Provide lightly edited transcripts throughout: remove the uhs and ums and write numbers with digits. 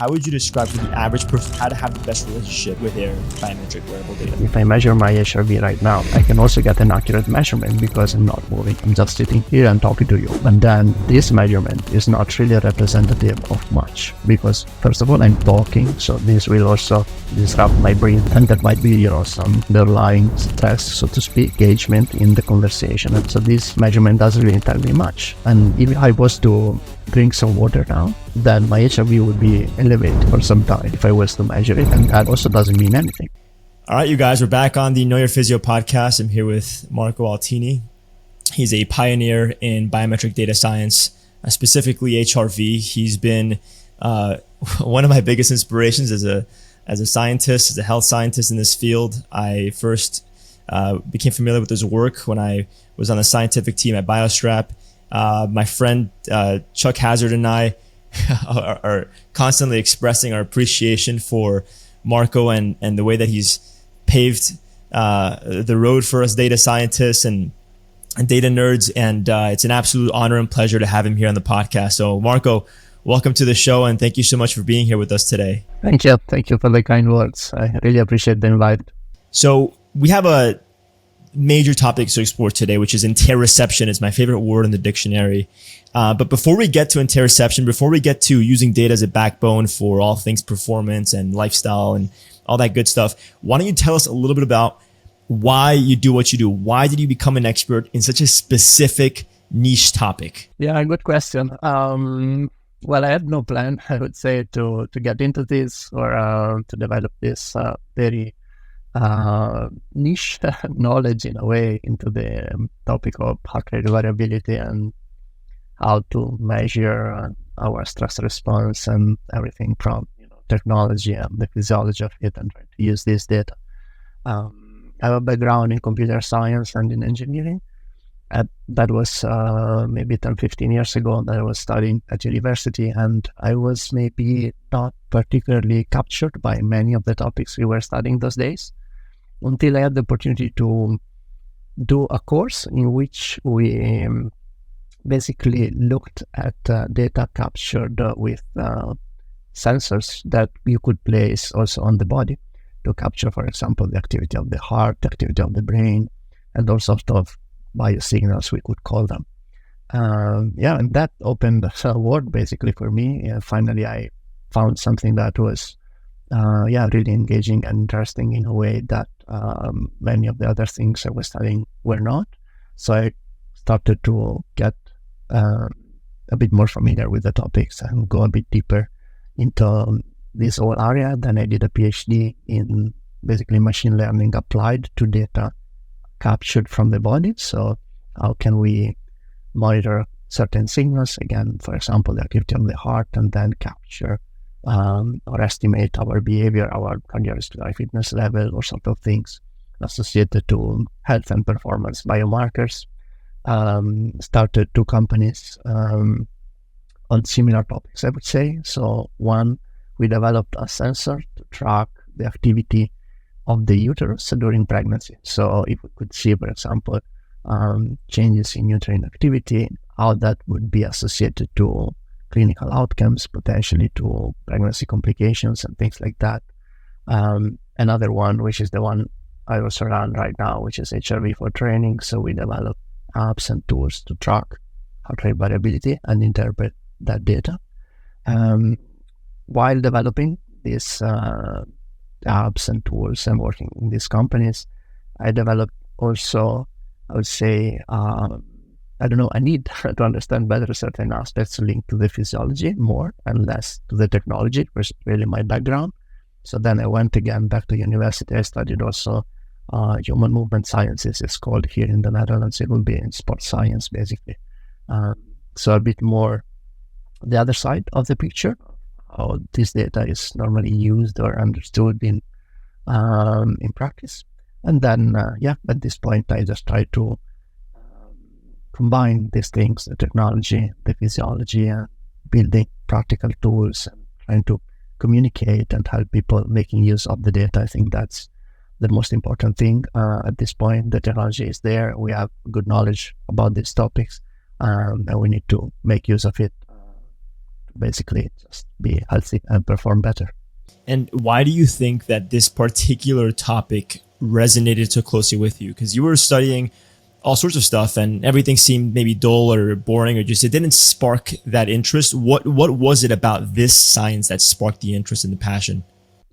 how would you describe to the average person how to have the best relationship with their biometric wearable data? If I measure my HRV right now, I can also get an accurate measurement because I'm not moving. I'm just sitting here and talking to you. And then this measurement is not really representative of much because first of all, I'm talking. So this will also disrupt my brain. And that might be, some underlying stress, so to speak, engagement in the conversation. And so this measurement doesn't really tell me much. And if I was to drink some water now, then my HRV would be elevated for some time if I was to measure it. And that also doesn't mean anything. All right, you guys, we're back on the Know Your Physio podcast. I'm here with Marco Altini. He's a pioneer in biometric data science, specifically HRV. He's been one of my biggest inspirations as a scientist, as a health scientist in this field. I first became familiar with his work when I was on the scientific team at BioStrap. My friend Chuck Hazard and I are constantly expressing our appreciation for Marco and the way that he's paved the road for us data scientists and data nerds. And it's an absolute honor and pleasure to have him here on the podcast. So Marco, welcome to the show and thank you so much for being here with us today. Thank you. Thank you for the kind words. I really appreciate the invite. So we have a major topic to explore today, which is interoception. It's my favorite word in the dictionary. But before we get to interoception, before we get to using data as a backbone for all things performance and lifestyle and all that good stuff, why don't you tell us a little bit about why you do what you do? Why did you become an expert in such a specific niche topic? Yeah, good question. Well, I had no plan, I would say, to get into this or to develop this very niche knowledge in a way into the topic of heart rate variability and how to measure our stress response and everything from technology and the physiology of it and trying to use this data. I have a background in computer science and in engineering. That was maybe 10-15 years ago that I was studying at university, and I was maybe not particularly captured by many of the topics we were studying those days until I had the opportunity to do a course in which we basically looked at data captured with sensors that you could place also on the body to capture, for example, the activity of the heart, the activity of the brain, and all sorts of biosignals, we could call them. And that opened a world basically for me. Finally, I found something that was really engaging and interesting in a way that many of the other things I was studying were not. So I started to get a bit more familiar with the topics and go a bit deeper into this whole area. Then I did a PhD in basically machine learning applied to data captured from the body. So how can we monitor certain signals, again, for example, the activity of the heart, and then capture or estimate our behavior, our cardiovascular fitness level, or sort of things associated to health and performance biomarkers. Started two companies on similar topics, I would say. So one, we developed a sensor to track the activity of the uterus during pregnancy. So if we could see, for example, changes in uterine activity, how that would be associated to clinical outcomes, potentially to pregnancy complications and things like that. Another one, which is the one I also run right now, which is HRV for training. So we develop apps and tools to track heart rate variability and interpret that data. While developing these apps and tools and working in these companies, I developed also, I would say, a need to understand better certain aspects linked to the physiology more and less to the technology, which is really my background. So then I went again back to university. I studied also human movement sciences, it's called here in the Netherlands. It will be in sports science, basically. So a bit more the other side of the picture, how this data is normally used or understood in practice. And then, at this point, I just try to combine these things, the technology, the physiology, and building practical tools and trying to communicate and help people making use of the data. I think that's the most important thing at this point. The technology is there. We have good knowledge about these topics, and we need to make use of it to basically just be healthy and perform better. And why do you think that this particular topic resonated so closely with you? Because you were studying all sorts of stuff and everything seemed maybe dull or boring, or just it didn't spark that interest. What was it about this science that sparked the interest and the passion?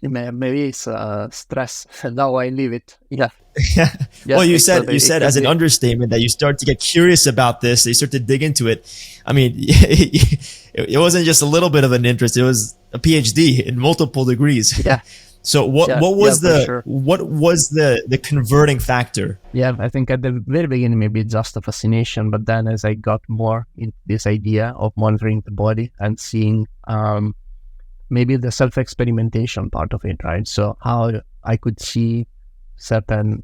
Maybe it's stress. Now I leave it. Yeah. Yeah. Well, you said as an be understatement that you start to get curious about this. You start to dig into it. I mean, it wasn't just a little bit of an interest. It was a PhD in multiple degrees. Yeah. So what was sure. the converting factor? Yeah, I think at the very beginning maybe just a fascination, but then as I got more in this idea of monitoring the body and seeing maybe the self-experimentation part of it, right? So how I could see certain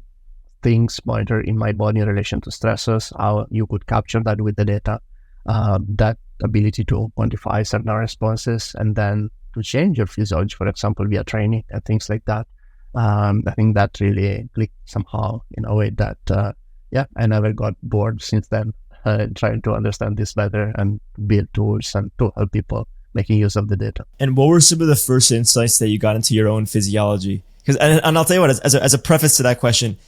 things monitored in my body in relation to stressors, how you could capture that with the data, that ability to quantify certain responses, and then to change your physiology, for example, via training and things like that. I think that really clicked somehow in a way that, I never got bored since then, trying to understand this better and build tools and to help people making use of the data. And what were some of the first insights that you got into your own physiology? Because, and I'll tell you what, as a preface to that question,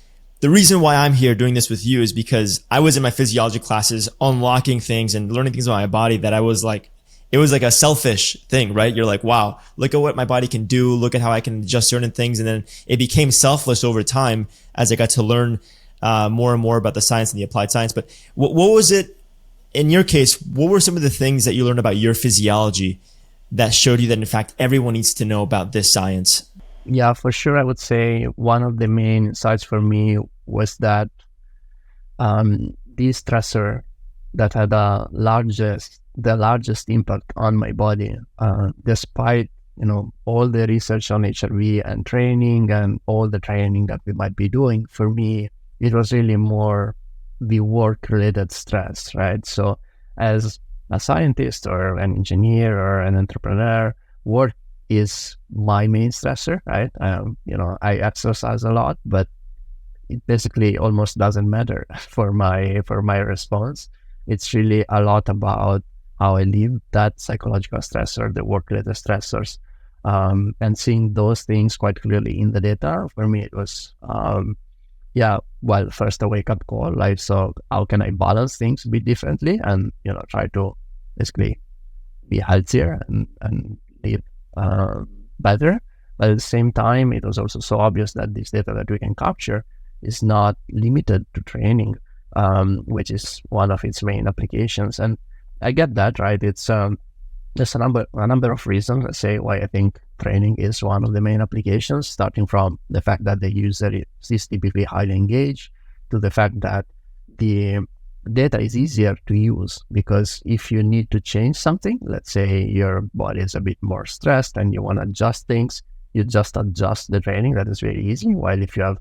the reason why I'm here doing this with you is because I was in my physiology classes unlocking things and learning things about my body that I was like, it was like a selfish thing, right? You're like, wow, look at what my body can do. Look at how I can adjust certain things. And then it became selfless over time as I got to learn more and more about the science and the applied science. But what was it, in your case, what were some of the things that you learned about your physiology that showed you that, in fact, everyone needs to know about this science? Yeah, for sure. I would say one of the main insights for me was that this stressor that had the largest impact on my body, despite all the research on HRV and training and all the training that we might be doing, for me it was really more the work-related stress, right? So as a scientist or an engineer or an entrepreneur, work is my main stressor, right? I exercise a lot, but it basically almost doesn't matter for my response. It's really a lot about how I live, that psychological stressor, the work-related stressors, and seeing those things quite clearly in the data. For me, it was, first a wake-up call. Like, so how can I balance things a bit differently and, try to basically be healthier and live better. But at the same time, it was also so obvious that this data that we can capture is not limited to training, which is one of its main applications. And I get that, right? It's there's a number of reasons, let's say, why I think training is one of the main applications, starting from the fact that the user is typically highly engaged, to the fact that the data is easier to use, because if you need to change something, let's say your body is a bit more stressed and you want to adjust things, you just adjust the training. That is very easy. While if you have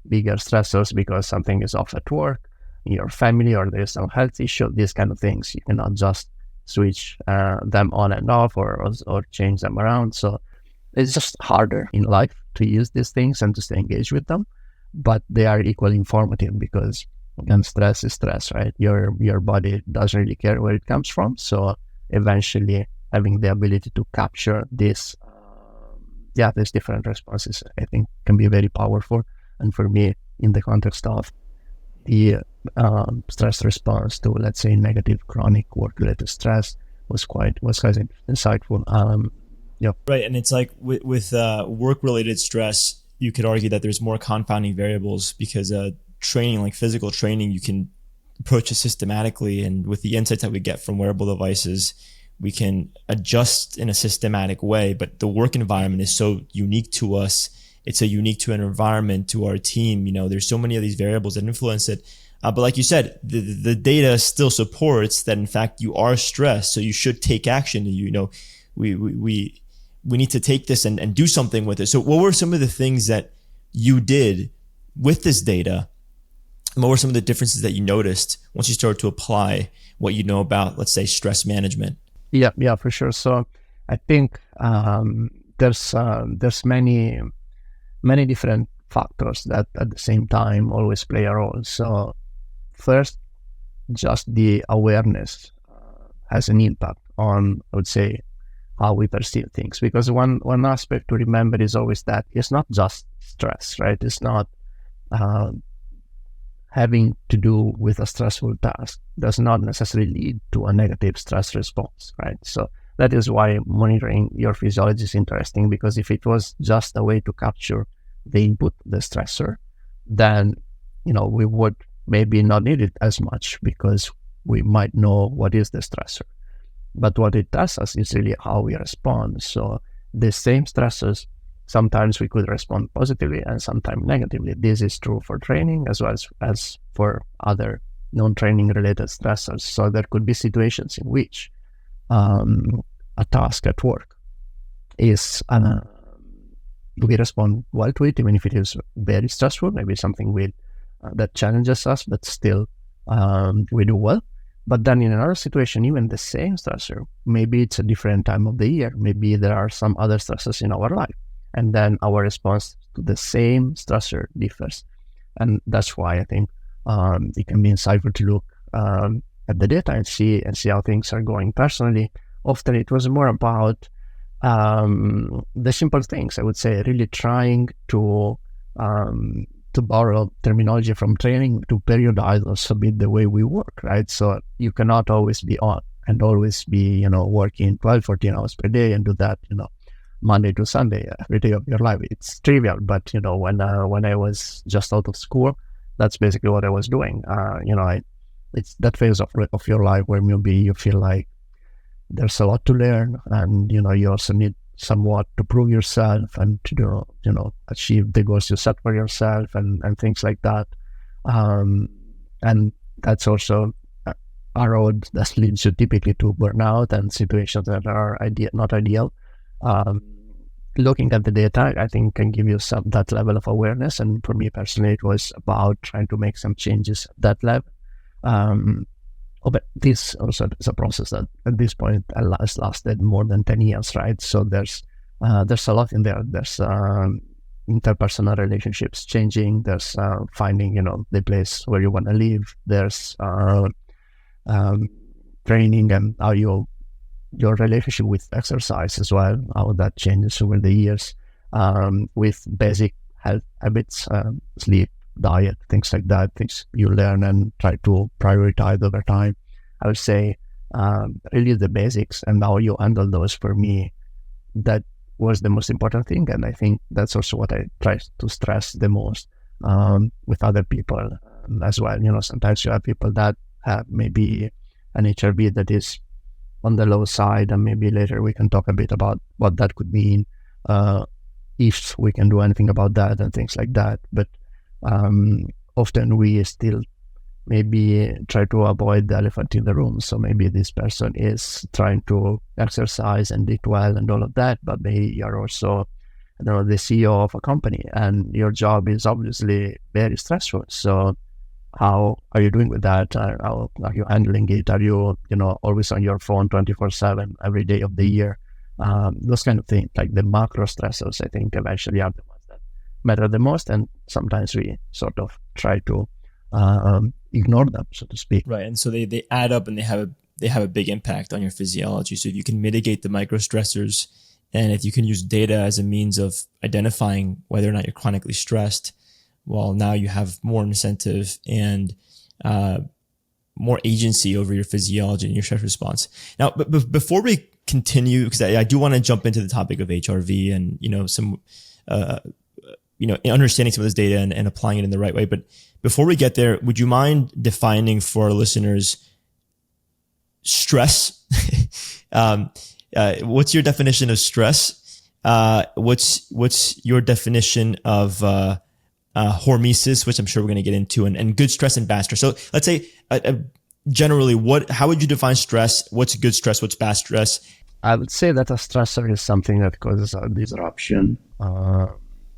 bigger stressors because something is off at work, in your family, or there's some health issue, these kind of things, you cannot just switch them on and off or change them around. So it's just harder in life to use these things and to stay engaged with them. But they are equally informative because, again, stress is stress, right? Your body doesn't really care where it comes from. So eventually having the ability to capture these different responses, I think, can be very powerful. And for me, in the context of the stress response to, let's say, negative chronic work-related stress, was quite insightful. Right, and it's like with work-related stress, you could argue that there's more confounding variables because training, like physical training, you can approach it systematically, and with the insights that we get from wearable devices, we can adjust in a systematic way. But the work environment is so unique to us. It's so unique to an environment, to our team. There's so many of these variables that influence it. But like you said, the data still supports that, in fact, you are stressed, so you should take action. We need to take this and do something with it. So what were some of the things that you did with this data? What were some of the differences that you noticed once you started to apply what you know about, let's say, stress management? Yeah, for sure. So I think there's many different factors that at the same time always play a role. So first, just the awareness has an impact on, I would say, how we perceive things. Because one aspect to remember is always that it's not just stress, right? It's not uh, having to do with a stressful task does not necessarily lead to a negative stress response, right? So that is why monitoring your physiology is interesting, because if it was just a way to capture the input, the stressor, then, we would maybe not need it as much because we might know what is the stressor. But what it tells us is really how we respond. So the same stressors, sometimes we could respond positively and sometimes negatively. This is true for training as well as for other non-training related stressors. So there could be situations in which a task at work is, we respond well to it, even if it is very stressful, maybe something that challenges us, but still we do well. But then in another situation, even the same stressor, maybe it's a different time of the year, maybe there are some other stresses in our life, and then our response to the same stressor differs. And that's why I think it can be insightful to look at the data and see how things are going. Personally, often it was more about the simple things, I would say, really trying to borrow terminology from training, to periodize a bit the way we work, right? So you cannot always be on and always be, working 12, 14 hours per day and do that, Monday to Sunday, every day of your life. It's trivial, but, when I was just out of school, that's basically what I was doing. It's that phase of your life where maybe you feel like there's a lot to learn, and, you also need somewhat to prove yourself and to do, achieve the goals you set for yourself and things like that. And that's also a road that leads you typically to burnout and situations that are not ideal. Looking at the data, I think, can give you that level of awareness. And for me personally, it was about trying to make some changes at that level. But this also is a process that at this point has lasted more than 10 years, right? So there's a lot in there. There's interpersonal relationships changing. There's finding, the place where you want to live. There's training and how your relationship with exercise as well, how that changes over the years, with basic health habits, sleep, diet, things like that, things you learn and try to prioritize over time. I would say really the basics and how you handle those, for me, that was the most important thing. And I think that's also what I try to stress the most with other people as well. Sometimes you have people that have maybe an HRV that is on the low side, and maybe later we can talk a bit about what that could mean, if we can do anything about that and things like that. But often we still maybe try to avoid the elephant in the room. So maybe this person is trying to exercise and eat well and all of that, but maybe you're also, the CEO of a company, and your job is obviously very stressful. So how are you doing with that? How are you handling it? Are you, always on your phone 24/7 every day of the year? Those kind of things, like the macro stressors, I think eventually are the ones that matter the most. And sometimes we sort of try to ignore them, so to speak. Right. And so they add up, and they have a big impact on your physiology. So if you can mitigate the micro stressors, and if you can use data as a means of identifying whether or not you're chronically stressed, well, now you have more incentive and more agency over your physiology and your stress response. Now, but before we continue, because I do want to jump into the topic of HRV and, some, understanding some of this data and applying it in the right way. But before we get there, would you mind defining for our listeners stress? What's your definition of stress? What's your definition of hormesis, which I'm sure we're going to get into, and good stress and bad stress. So let's say generally, how would you define stress? What's good stress? What's bad stress? I would say that a stressor is something that causes a disruption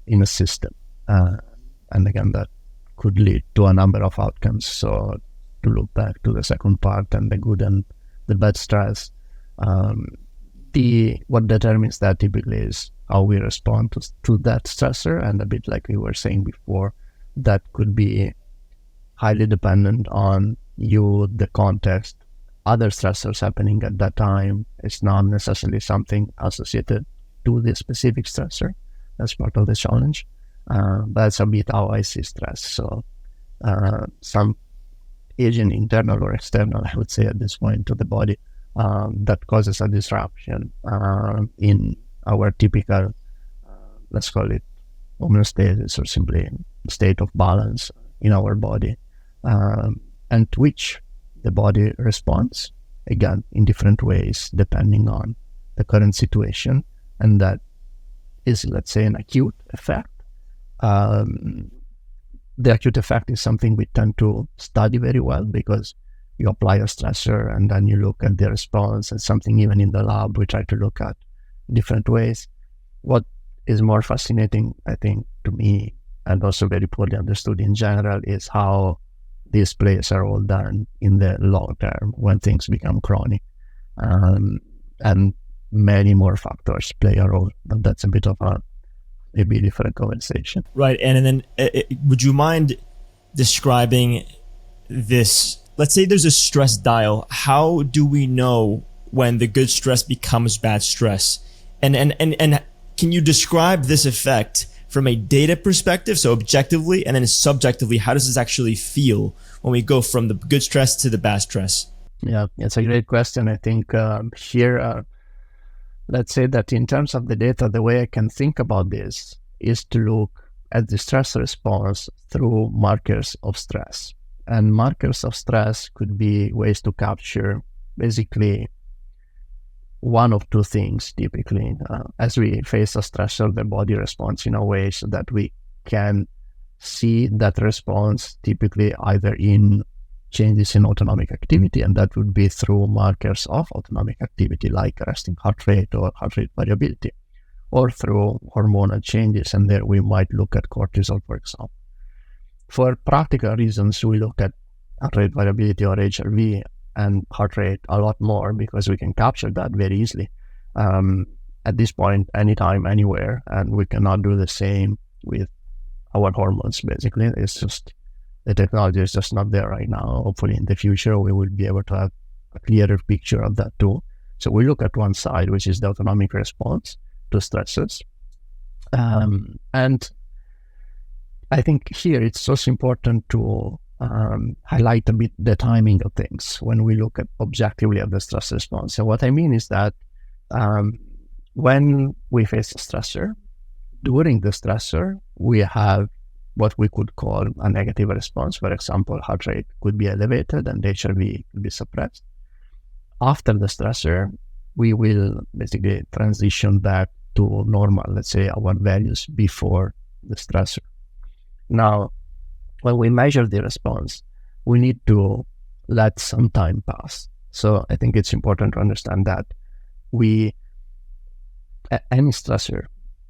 in a system. And again, that could lead to a number of outcomes. So to look back to the second part and the good and the bad stress, what determines that typically is how we respond to that stressor. And a bit like we were saying before, that could be highly dependent on you, the context, other stressors happening at that time. It's not necessarily something associated to the specific stressor. That's part of the challenge. That's a bit how I see stress. So some agent, internal or external, I would say at this point, to the body that causes a disruption in our typical, let's call it homeostasis, or simply state of balance in our body, and to which the body responds, again, in different ways depending on the current situation. And that is, let's say, an acute effect. The acute effect is something we tend to study very well, because you apply a stressor and then you look at the response, and something even in the lab we try to look at different ways. What is more fascinating, I think, to me, and also very poorly understood in general, is how these plays are all done in the long term when things become chronic. And many more factors play a role, but that's a bit of a maybe different conversation. Right. And then would you mind describing this? Let's say there's a stress dial. How do we know when the good stress becomes bad stress? And can you describe this effect from a data perspective, so objectively, and then subjectively, how does this actually feel when we go from the good stress to the bad stress? Yeah, it's a great question. I think here, let's say that in terms of the data, the way I can think about this is to look at the stress response through markers of stress. And markers of stress could be ways to capture basically one of two things typically. As we face a stressor, the body responds in a way so that we can see that response typically either in changes in autonomic activity, and that would be through markers of autonomic activity like resting heart rate or heart rate variability, or through hormonal changes, and there we might look at cortisol, for example. For practical reasons, we look at heart rate variability or HRV and heart rate a lot more, because we can capture that very easily at this point, anytime, anywhere, and we cannot do the same with our hormones. Basically, it's just the technology is just not there right now. Hopefully in the future we will be able to have a clearer picture of that too. So we look at one side, which is the autonomic response to stresses, and I think here it's also important to highlight a bit the timing of things when we look at objectively at the stress response. And what I mean is that when we face a stressor, during the stressor, we have what we could call a negative response. For example, heart rate could be elevated and HRV could be suppressed. After the stressor, we will basically transition back to normal, let's say our values before the stressor. Now, when we measure the response, we need to let some time pass. So I think it's important to understand that any stressor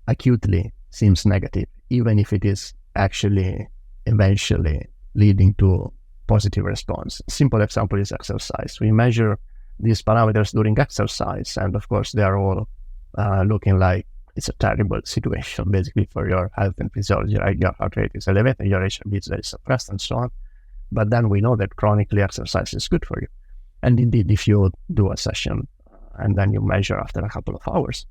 acutely seems negative, even if it is actually eventually leading to positive response. A simple example is exercise. We measure these parameters during exercise, and of course they are all looking like it's a terrible situation basically for your health and physiology, right? Your heart rate is elevated, your HRV is very suppressed, and so on. But then we know that chronically exercise is good for you. And indeed, if you do a session and then you measure after a couple of hours,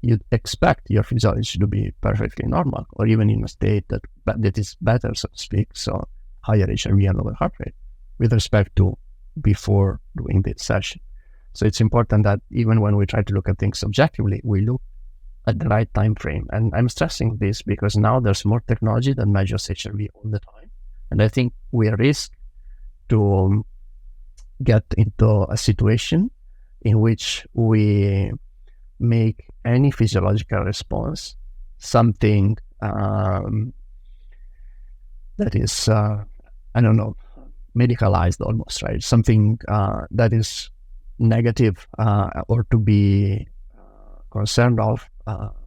you'd expect your physiology to be perfectly normal, or even in a state that is better, so to speak, so higher HRV and lower heart rate with respect to before doing this session. So it's important that even when we try to look at things objectively, we look at the right time frame. And I'm stressing this because now there's more technology that measures HRV all the time. And I think we risk to get into a situation in which we make any physiological response something that is, medicalized almost, right? Something that is negative or to be concerned of,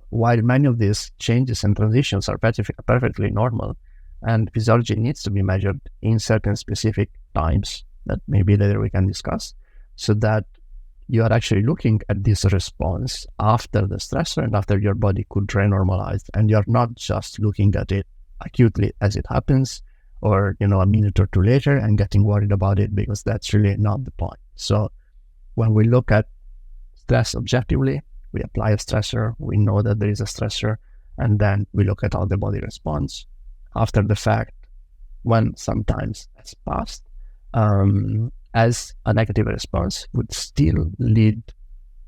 while many of these changes and transitions are perfectly normal, and physiology needs to be measured in certain specific times that maybe later we can discuss, so that you are actually looking at this response after the stressor and after your body could renormalize, and you're not just looking at it acutely as it happens, or a minute or two later and getting worried about it, because that's really not the point. So when we look at stress objectively, we apply a stressor, we know that there is a stressor, and then we look at how the body responds. After the fact, when sometimes has passed, as a negative response would still lead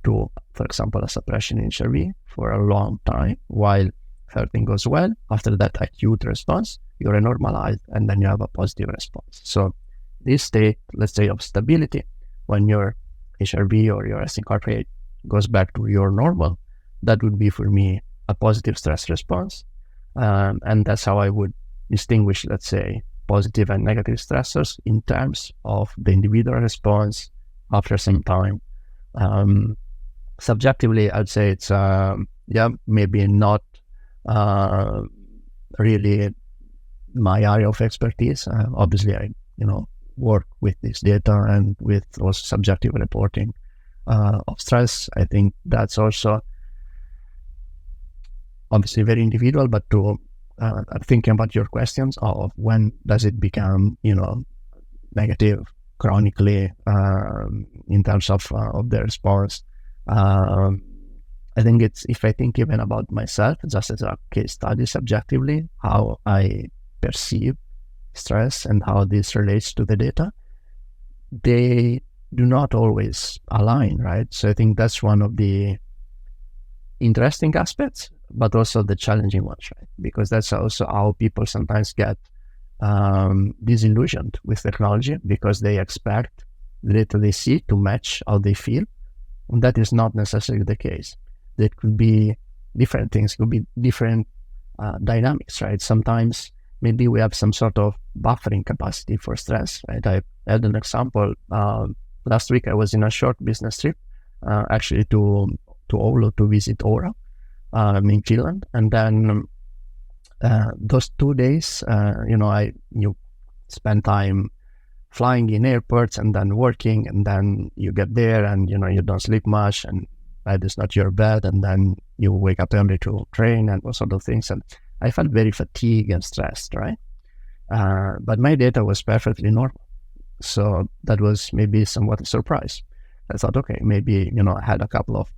to, for example, a suppression in HRV for a long time, while if everything goes well, after that acute response, you're normalized and then you have a positive response. So this state, let's say, of stability, when your HRV or your resting heart rate goes back to your normal, that would be for me a positive stress response. And that's how I would distinguish, let's say, positive and negative stressors in terms of the individual response after some time. Subjectively, I'd say it's, maybe not really my area of expertise. Obviously, I, work with this data and with also subjective reporting of stress. I think that's also obviously very individual, but to thinking about your questions of when does it become, negative chronically in terms of the response. I think if I think even about myself, just as a case study subjectively, how I perceive stress and how this relates to the data, they do not always align, right? So I think that's one of the interesting aspects, but also the challenging ones, right? Because that's also how people sometimes get disillusioned with technology, because they expect the data they see to match how they feel. And that is not necessarily the case. There could be different things, could be different dynamics, right? Sometimes maybe we have some sort of buffering capacity for stress, right? I had an example. Last week I was in a short business trip, actually to Oulu to visit Aura in Finland, and then those 2 days, you spend time flying in airports and then working, and then you get there and you don't sleep much, and bed is not your bed, and then you wake up early to train and those sort of things. And I felt very fatigued and stressed, right? But my data was perfectly normal. So that was maybe somewhat a surprise. I thought, okay, maybe, I had a couple of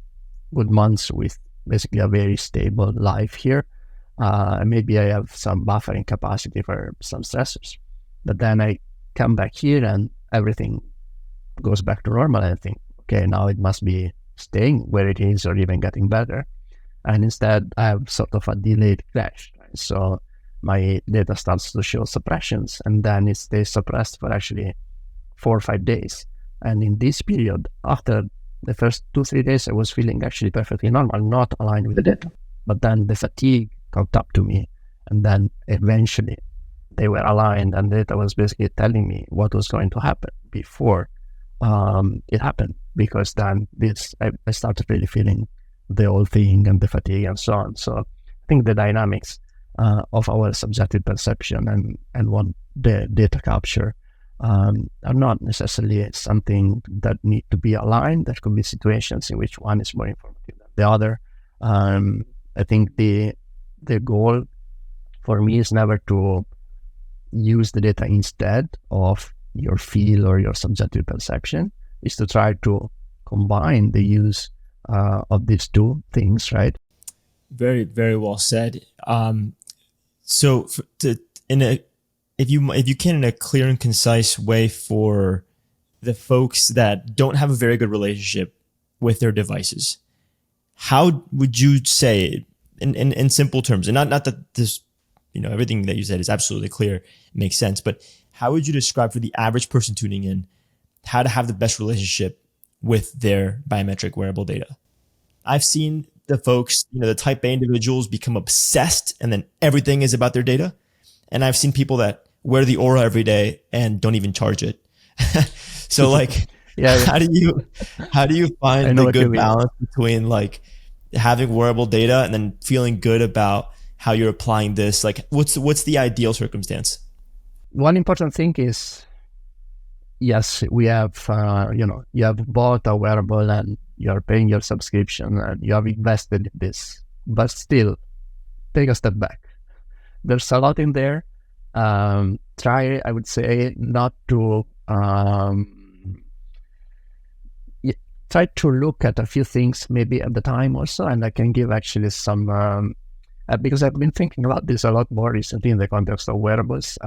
good months with basically a very stable life here. Maybe I have some buffering capacity for some stressors. But then I come back here and everything goes back to normal. And I think, okay, now it must be staying where it is or even getting better. And instead, I have sort of a delayed crash. Right? So my data starts to show suppressions, and then it stays suppressed for actually 4 or 5 days. And in this period, after the first 2-3 days, I was feeling actually perfectly normal, not aligned with the data. But then the fatigue caught up to me, and then eventually they were aligned, and the data was basically telling me what was going to happen before it happened. Because then I started really feeling the whole thing and the fatigue and so on. So I think the dynamics of our subjective perception and what the data capture are not necessarily something that need to be aligned. There could be situations in which one is more informative than the other. I think the goal for me is never to use the data instead of your feel or your subjective perception, is to try to combine the use of these two things, right? Very, very well said. If you can, in a clear and concise way, for the folks that don't have a very good relationship with their devices, how would you say, in simple terms, and not that this, everything that you said is absolutely clear, makes sense, but how would you describe for the average person tuning in how to have the best relationship with their biometric wearable data? I've seen the folks, the type A individuals become obsessed, and then everything is about their data. And I've seen people that wear the Aura every day and don't even charge it. So how do you find the good balance between having wearable data and then feeling good about how you're applying this? What's the ideal circumstance? One important thing is, yes, we have, you have bought a wearable and you're paying your subscription and you have invested in this, but still take a step back. There's a lot in there. Try, I would say, not to, tried to look at a few things maybe at the time also, and I can give actually some, because I've been thinking about this a lot more recently in the context of wearables,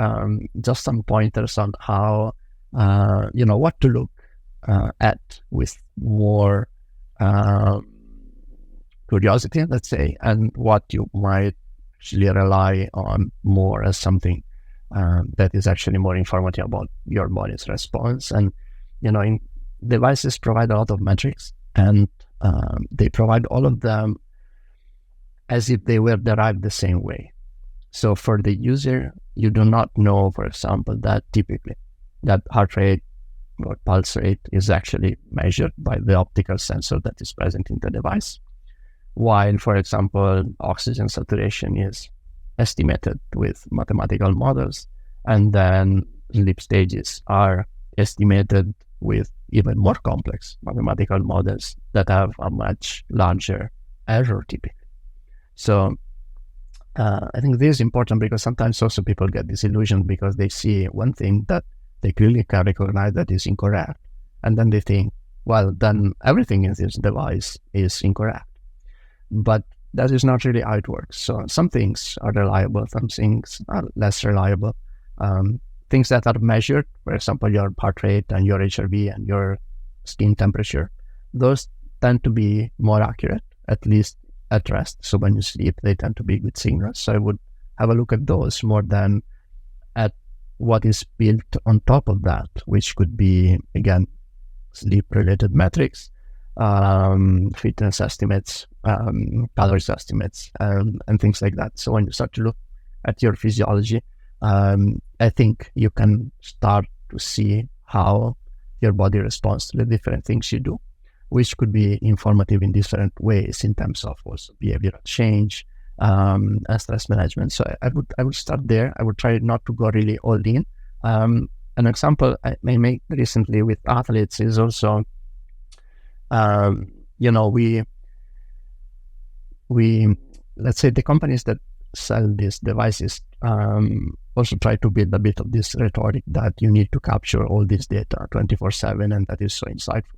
just some pointers on how, what to look at with more curiosity, let's say, and what you might actually rely on more as something that is actually more informative about your body's response. And, in devices provide a lot of metrics, and they provide all of them as if they were derived the same way. So for the user, you do not know, for example, that typically that heart rate or pulse rate is actually measured by the optical sensor that is present in the device. While, for example, oxygen saturation is estimated with mathematical models, and then sleep stages are estimated with even more complex mathematical models that have a much larger error typically. So I think this is important because sometimes also people get disillusioned because they see one thing that they clearly can recognize that is incorrect, and then they think, well, then everything in this device is incorrect. But that is not really how it works. So some things are reliable, some things are less reliable. Things that are measured, for example, your heart rate and your HRV and your skin temperature, those tend to be more accurate, at least at rest. So when you sleep, they tend to be good signals. So I would have a look at those more than at what is built on top of that, which could be, again, sleep-related metrics, fitness estimates, calories estimates, and things like that. So when you start to look at your physiology, I think you can start to see how your body responds to the different things you do, which could be informative in different ways in terms of also behavioral change and stress management. So I would start there. I would try not to go really all in. An example I may make recently with athletes is also, we let's say the companies that sell these devices also try to build a bit of this rhetoric that you need to capture all this data 24/7, and that is so insightful.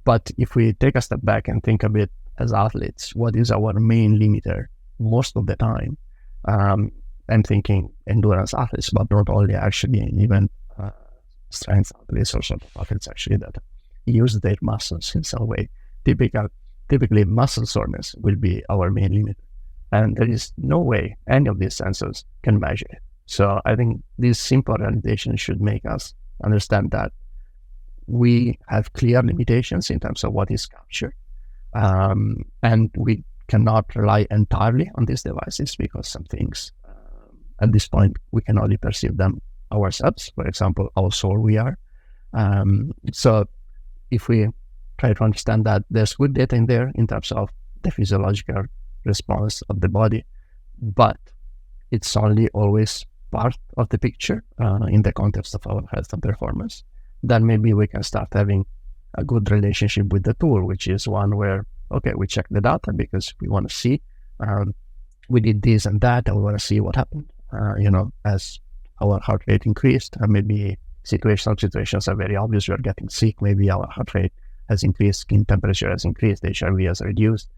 But if we take a step back and think a bit as athletes, what is our main limiter most of the time? I'm thinking endurance athletes, but not only, actually, even strength athletes or sort of athletes actually that use their muscles in some way. Typically muscle soreness will be our main limiter, and there is no way any of these sensors can measure it. So I think this simple realization should make us understand that we have clear limitations in terms of what is captured, and we cannot rely entirely on these devices because some things at this point we can only perceive them ourselves. For example, how sore we are. So if we try to understand that there's good data in there in terms of the physiological response of the body, but it's only always part of the picture in the context of our health and performance, then maybe we can start having a good relationship with the tool, which is one where, okay, we check the data because we want to see, we did this and that, and we want to see what happened, as our heart rate increased, and maybe situations are very obvious. We are getting sick, maybe our heart rate has increased, skin temperature has increased, HRV has reduced.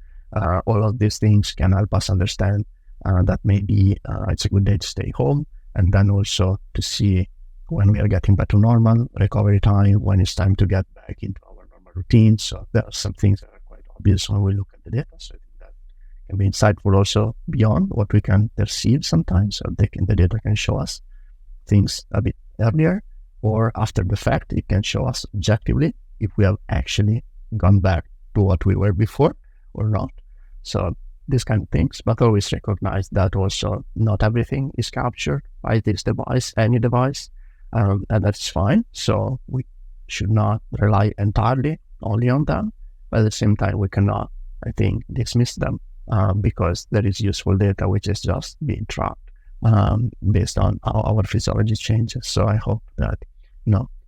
All of these things can help us understand that maybe it's a good day to stay home, and then also to see when we are getting back to normal, recovery time, when it's time to get back into our normal routine. So there are some things that are quite obvious when we look at the data. So I think that can be insightful also beyond what we can perceive sometimes. So the data can show us things a bit earlier or after the fact. It can show us objectively if we have actually gone back to what we were before or not. So these kind of things, but always recognize that also not everything is captured by this device, any device, and that's fine. So we should not rely entirely only on them, but at the same time, we cannot, I think, dismiss them because there is useful data which is just being tracked based on how our physiology changes. So I hope that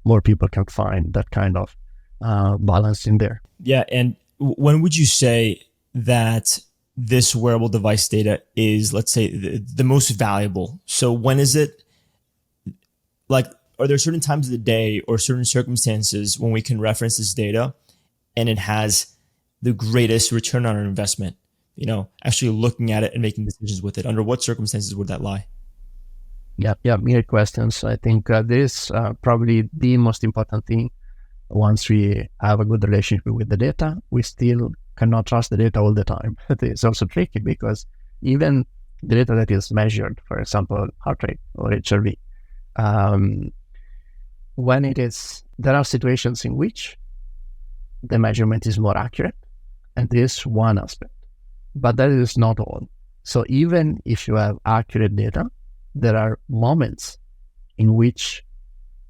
more people can find that kind of balance in there. Yeah, and when would you say that this wearable device data is, let's say, the most valuable? So when is it, like, are there certain times of the day or certain circumstances when we can reference this data and it has the greatest return on our investment? Actually looking at it and making decisions with it. Under what circumstances would that lie? Yeah, great questions. I think this is probably the most important thing. Once we have a good relationship with the data, we still cannot trust the data all the time. It's also tricky because even the data that is measured, for example, heart rate or HRV, there are situations in which the measurement is more accurate, and this is one aspect, but that is not all. So even if you have accurate data, there are moments in which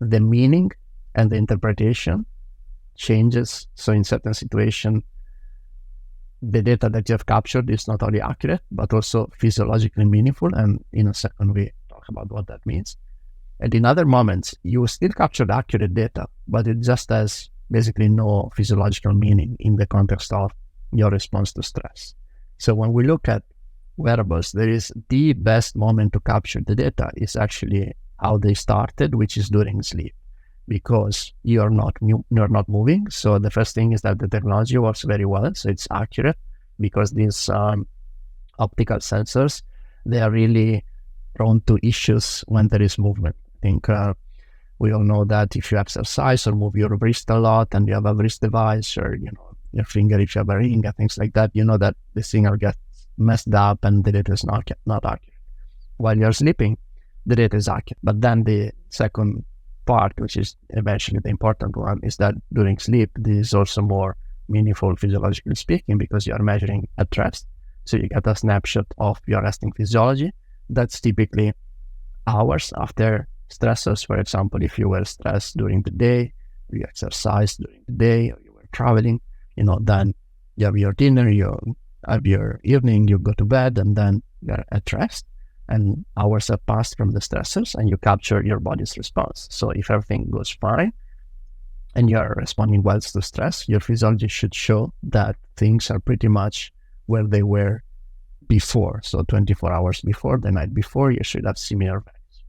the meaning and the interpretation changes. So in certain situation, the data that you have captured is not only accurate, but also physiologically meaningful. And in a second, we talk about what that means. And in other moments, you still captured accurate data, but it just has basically no physiological meaning in the context of your response to stress. So when we look at wearables, there is the best moment to capture the data is actually how they started, which is during sleep, because you're not moving. So the first thing is that the technology works very well, so it's accurate, because these optical sensors, they are really prone to issues when there is movement. I think we all know that if you exercise or move your wrist a lot and you have a wrist device, or your finger if you have a ring and things like that, that the signal gets messed up and the data is not accurate. While you're sleeping, the data is accurate. But then the second part, which is eventually the important one, is that during sleep, this is also more meaningful physiologically speaking, because you are measuring at rest. So you get a snapshot of your resting physiology. That's typically hours after stressors. For example, if you were stressed during the day, you exercised during the day, or you were traveling, then you have your dinner, you have your evening, you go to bed, and then you're at rest. And hours have passed from the stressors, and you capture your body's response. So if everything goes fine and you're responding well to stress, your physiology should show that things are pretty much where they were before. So 24 hours before, the night before, you should have similar values.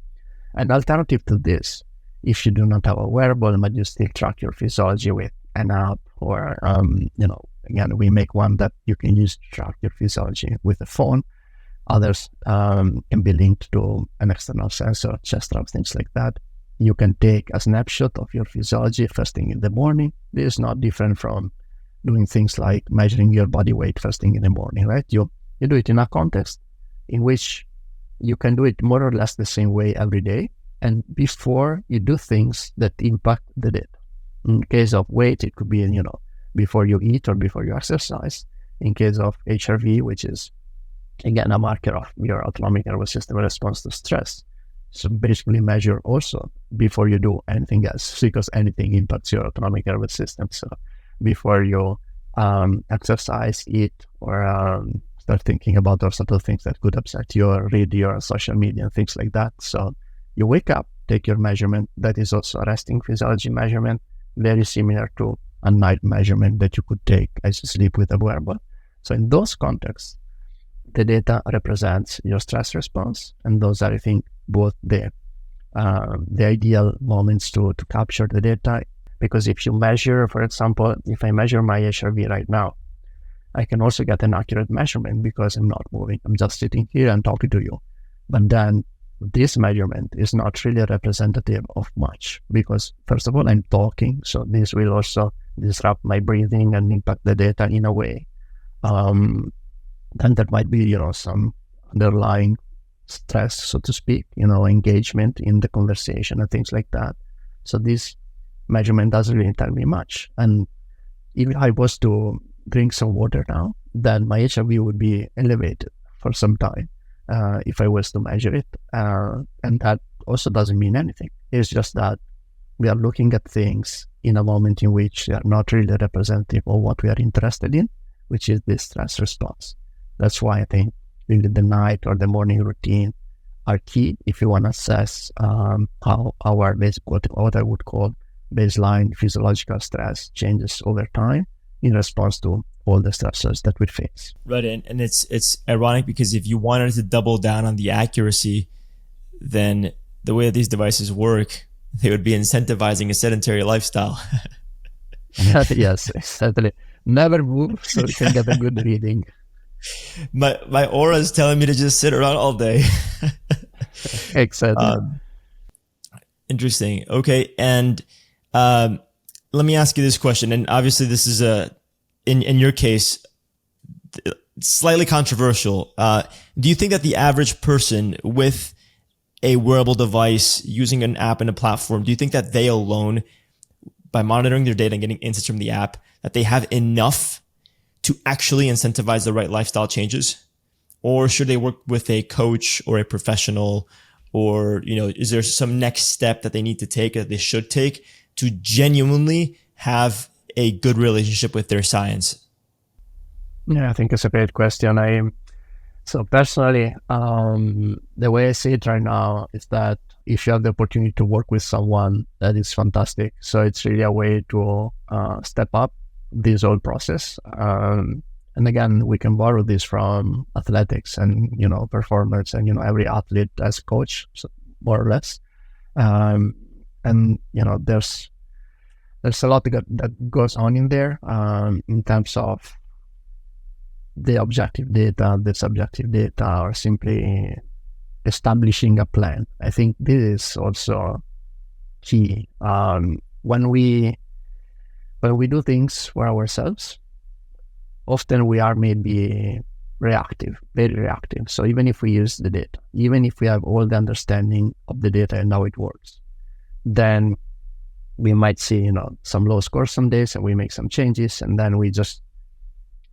An alternative to this, if you do not have a wearable, but you still track your physiology with an app, or, again, we make one that you can use to track your physiology with a phone. Others can be linked to an external sensor, chest strap, things like that. You can take a snapshot of your physiology first thing in the morning. This is not different from doing things like measuring your body weight first thing in the morning, right? You do it in a context in which you can do it more or less the same way every day, and before you do things that impact the data. In case of weight, it could be, before you eat or before you exercise. In case of HRV, which is, again, a marker of your autonomic nervous system response to stress. So basically measure also before you do anything else, because anything impacts your autonomic nervous system. So before you exercise, eat, or start thinking about those sort of things that could upset you, or read your social media and things like that. So you wake up, take your measurement. That is also a resting physiology measurement, very similar to a night measurement that you could take as you sleep with a wearable. So in those contexts, the data represents your stress response, and those are, I think, both the ideal moments to capture the data. Because if you measure, for example, if I measure my HRV right now, I can also get an accurate measurement because I'm not moving. I'm just sitting here and talking to you. But then this measurement is not really representative of much, because first of all, I'm talking, so this will also disrupt my breathing and impact the data in a way. Then there might be, some underlying stress, so to speak, engagement in the conversation and things like that. So this measurement doesn't really tell me much. And if I was to drink some water now, then my HRV would be elevated for some time if I was to measure it. And that also doesn't mean anything. It's just that we are looking at things in a moment in which they are not really representative of what we are interested in, which is the stress response. That's why I think really the night or the morning routine are key if you want to assess how our basic, what I would call baseline physiological stress changes over time in response to all the stressors that we face. Right, and it's ironic because if you wanted to double down on the accuracy, then the way that these devices work, they would be incentivizing a sedentary lifestyle. Yes, certainly. Never move so you can get a good reading. My aura is telling me to just sit around all day. Exactly. Interesting. Okay, and let me ask you this question. And obviously, this is in your case, slightly controversial. Do you think that the average person with a wearable device using an app and a platform, do you think that they alone, by monitoring their data and getting insights from the app, that they have enough to actually incentivize the right lifestyle changes? Or should they work with a coach or a professional? Or, is there some next step that they need to take, that they should take, to genuinely have a good relationship with their science? Yeah, I think it's a great question. So personally, the way I see it right now is that if you have the opportunity to work with someone, that is fantastic. So it's really a way to step up this whole process. And again, we can borrow this from athletics and, performers and, every athlete as a coach, so more or less. And, there's a lot that goes on in there in terms of the objective data, the subjective data, or simply establishing a plan. I think this is also key. When we do things for ourselves, often we are maybe reactive, very reactive. So even if we use the data, even if we have all the understanding of the data and how it works, then we might see, some low scores some days, and we make some changes, and then we just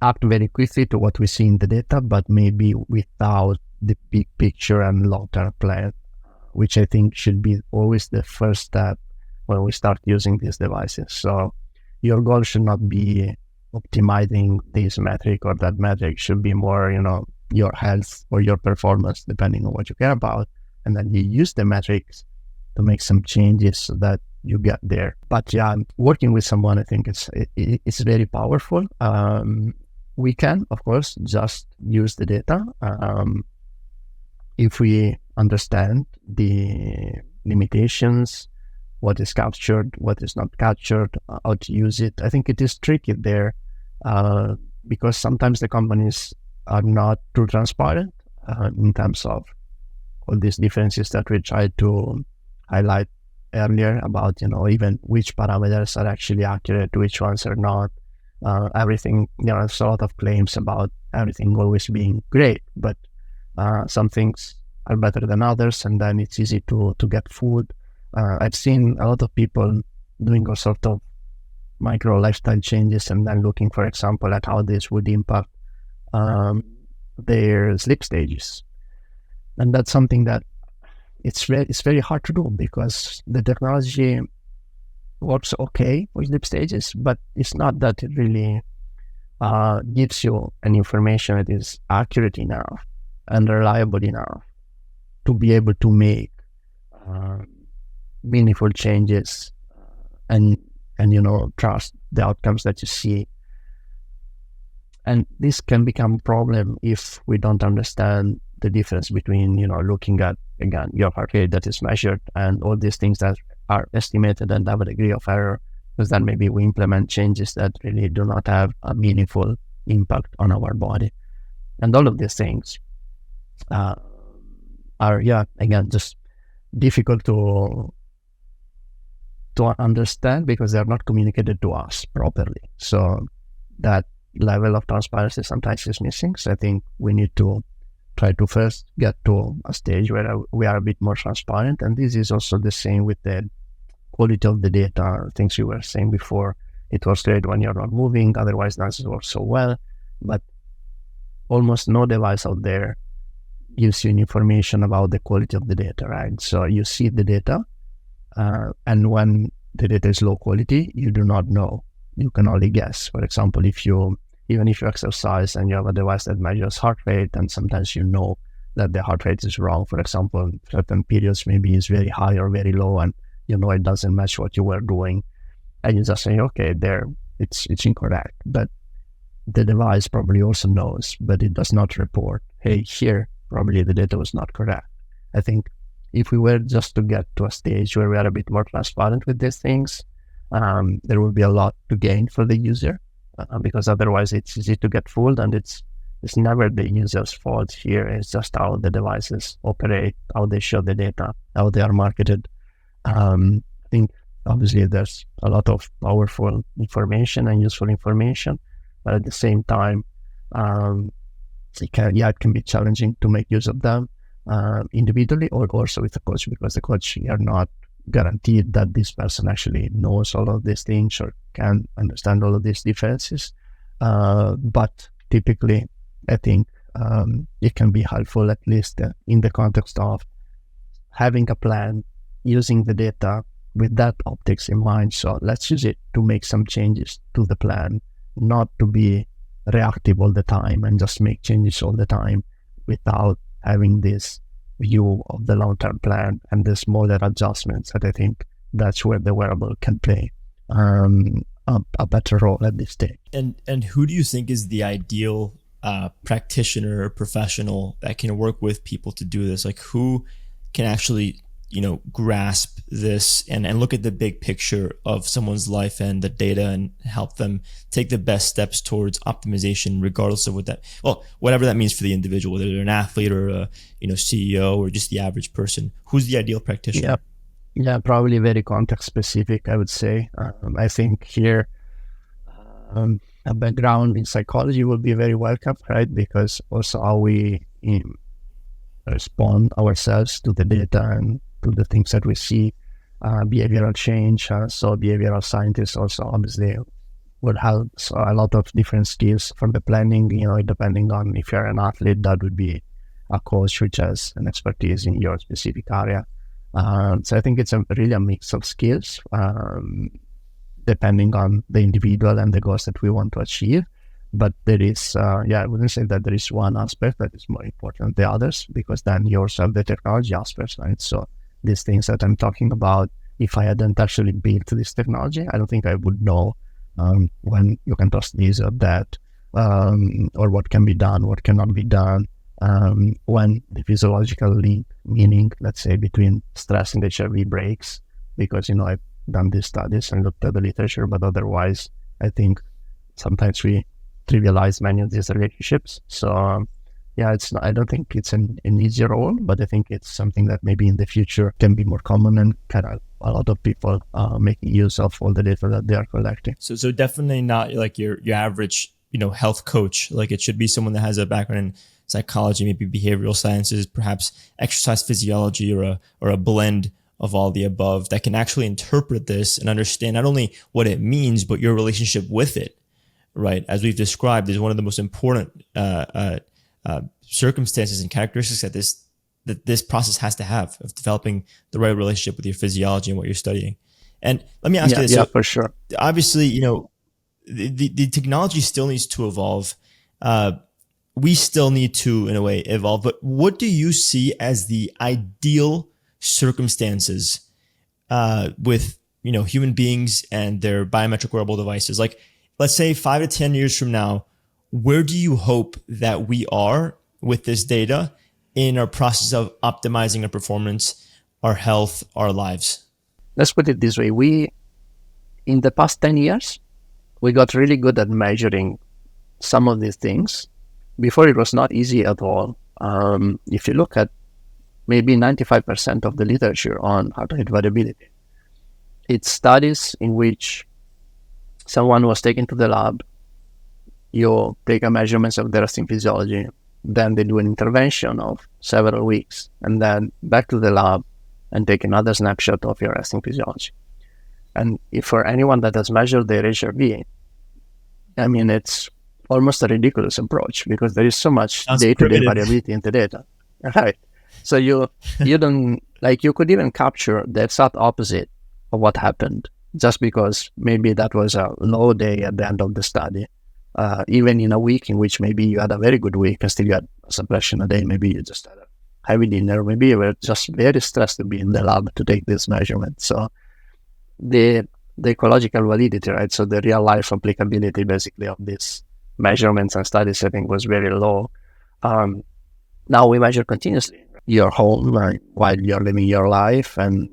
act very quickly to what we see in the data, but maybe without the big picture and long-term plan, which I think should be always the first step when we start using these devices. So your goal should not be optimizing this metric or that metric. Should be more, your health or your performance, depending on what you care about. And then you use the metrics to make some changes so that you get there. But yeah, working with someone, I think it's very powerful. We can, of course, just use the data. If we understand the limitations, what is captured, what is not captured, how to use it. I think it is tricky there because sometimes the companies are not too transparent in terms of all these differences that we tried to highlight earlier about, even which parameters are actually accurate, which ones are not. Everything, there's a lot of claims about everything always being great, but some things are better than others, and then it's easy to get fooled. I've seen a lot of people doing all sort of micro lifestyle changes and then looking, for example, at how this would impact their sleep stages. And that's something that it's very hard to do because the technology works okay with sleep stages, but it's not that it really gives you an information that is accurate enough and reliable enough to be able to make meaningful changes and trust the outcomes that you see. And this can become a problem if we don't understand the difference between, looking at, again, your heart rate that is measured and all these things that are estimated and have a degree of error, because then maybe we implement changes that really do not have a meaningful impact on our body. And all of these things are, again, just difficult to understand because they are not communicated to us properly. So that level of transparency sometimes is missing. So I think we need to try to first get to a stage where we are a bit more transparent. And this is also the same with the quality of the data, things you were saying before. It was great when you're not moving, otherwise it doesn't work so well. But almost no device out there gives you information about the quality of the data, right? So you see the data, and when the data is low quality, you do not know. You can only guess. For example, even if you exercise and you have a device that measures heart rate, and sometimes you know that the heart rate is wrong. For example, certain periods maybe is very high or very low, and it doesn't match what you were doing, and you just say, okay, there, it's incorrect. But the device probably also knows, but it does not report, hey, here, probably the data was not correct. I think if we were just to get to a stage where we are a bit more transparent with these things, there will be a lot to gain for the user, because otherwise it's easy to get fooled, and it's never the user's fault here. It's just how the devices operate, how they show the data, how they are marketed. I think obviously there's a lot of powerful information and useful information, but at the same time, it can be challenging to make use of them individually or also with the coach, because the coach, you're not guaranteed that this person actually knows all of these things or can understand all of these differences. But typically, I think it can be helpful, at least in the context of having a plan, using the data with that optics in mind. So let's use it to make some changes to the plan, not to be reactive all the time and just make changes all the time without having this view of the long-term plan and the smaller adjustments. That I think that's where the wearable can play a better role at this stage. And who do you think is the ideal practitioner or professional that can work with people to do this? Like, who can actually grasp this and look at the big picture of someone's life and the data and help them take the best steps towards optimization, regardless of whatever that means for the individual, whether they're an athlete or a CEO or just the average person. Who's the ideal practitioner? Yeah, probably very context specific, I would say. I think here a background in psychology will be very welcome, right? Because also how we respond ourselves to the data and to the things that we see, behavioral change. So behavioral scientists also obviously would have a lot of different skills for the planning, depending on if you're an athlete, that would be a coach which has an expertise in your specific area. So I think it's really a mix of skills, depending on the individual and the goals that we want to achieve. But there is, I wouldn't say that there is one aspect that is more important than the others, because then you also have the technology aspects, right? So these things that I'm talking about, if I hadn't actually built this technology, I don't think I would know when you can trust this or that, or what can be done, what cannot be done, when the physiological link, meaning, let's say, between stress and HRV breaks, because, I've done these studies and looked at the literature, but otherwise, I think sometimes we trivialize many of these relationships. So I don't think it's an easy role, but I think it's something that maybe in the future can be more common and kind of a lot of people making use of all the data that they are collecting. So definitely not like your average, health coach. Like, it should be someone that has a background in psychology, maybe behavioral sciences, perhaps exercise physiology, or a blend of all the above, that can actually interpret this and understand not only what it means, but your relationship with it, right? As we've described, is one of the most important circumstances and characteristics that this process has to have of developing the right relationship with your physiology and what you're studying. And let me ask you this. Yeah, for sure. Obviously, the technology still needs to evolve. We still need to, in a way, evolve. But what do you see as the ideal circumstances with human beings and their biometric wearable devices? Like, let's say 5 to 10 years from now, where do you hope that we are with this data in our process of optimizing our performance, our health, our lives? Let's put it this way. In the past 10 years, we got really good at measuring some of these things. Before, it was not easy at all. If you look at maybe 95% of the literature on heart rate variability, it's studies in which someone was taken to the lab, you take a measurements of their resting physiology, then they do an intervention of several weeks, and then back to the lab and take another snapshot of your resting physiology. And if for anyone that has measured their HRV, I mean, it's almost a ridiculous approach, because there is so much day-to-day variability in the data, right? So you don't, like, you could even capture the exact opposite of what happened, just because maybe that was a low day at the end of the study. Even in a week in which maybe you had a very good week and still you had a suppression a day, maybe you just had a heavy dinner, maybe you were just very stressed to be in the lab to take this measurement. So the ecological validity, right? So the real life applicability basically of these measurements and studies, I think, was very low. Now we measure continuously. You're home while you're living your life, and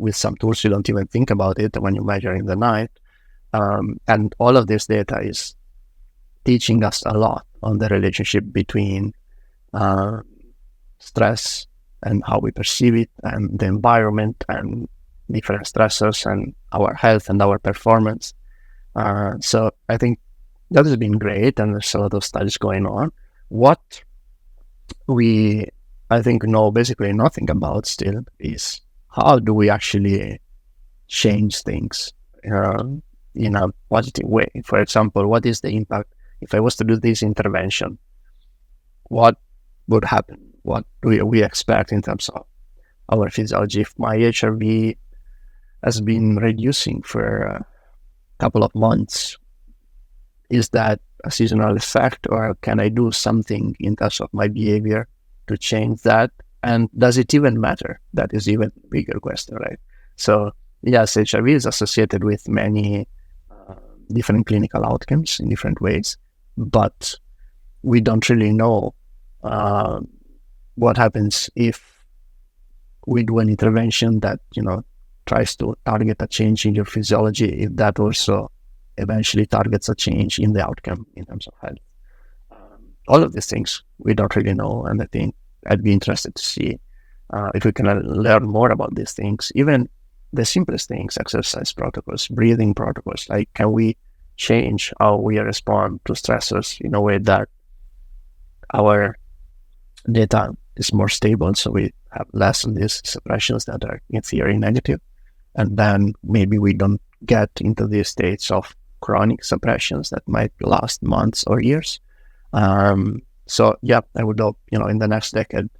with some tools you don't even think about it when you measure in the night. And all of this data is teaching us a lot on the relationship between stress and how we perceive it, and the environment, and different stressors, and our health and our performance. So I think that has been great, and there's a lot of studies going on. What we, I think, know basically nothing about still is how do we actually change things in a positive way. For example, what is the impact if I was to do this intervention? What would happen? What do we expect in terms of our physiology? If my HRV has been reducing for a couple of months, is that a seasonal effect, or can I do something in terms of my behavior to change that? And does it even matter? That is even a bigger question, right? So yes, HRV is associated with many different clinical outcomes in different ways, but we don't really know what happens if we do an intervention that, tries to target a change in your physiology, if that also eventually targets a change in the outcome in terms of health. All of these things we don't really know, and I think I'd be interested to see if we can learn more about these things. Even the simplest things, exercise protocols, breathing protocols, like can we change how we respond to stressors in a way that our data is more stable, so we have less of these suppressions that are in theory negative, and then maybe we don't get into these states of chronic suppressions that might last months or years. So yeah, I would hope, in the next decade,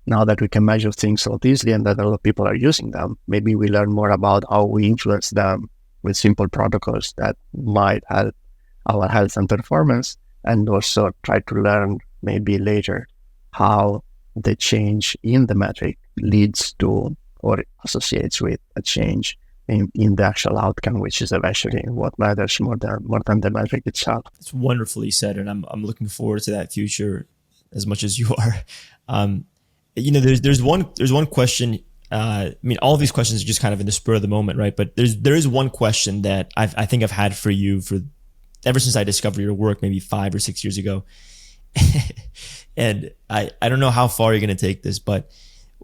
now that we can measure things so easily and that a lot of people are using them, maybe we learn more about how we influence them with simple protocols that might help our health and performance, and also try to learn maybe later how the change in the metric leads to or associates with a change in the actual outcome, which is eventually what matters more than the metric itself. It's wonderfully said, and I'm looking forward to that future as much as you are. There's one question. All of these questions are just kind of in the spur of the moment, right? But there is one question that I think I've had for you for ever since I discovered your work, maybe 5 or 6 years ago. And I don't know how far you're going to take this, but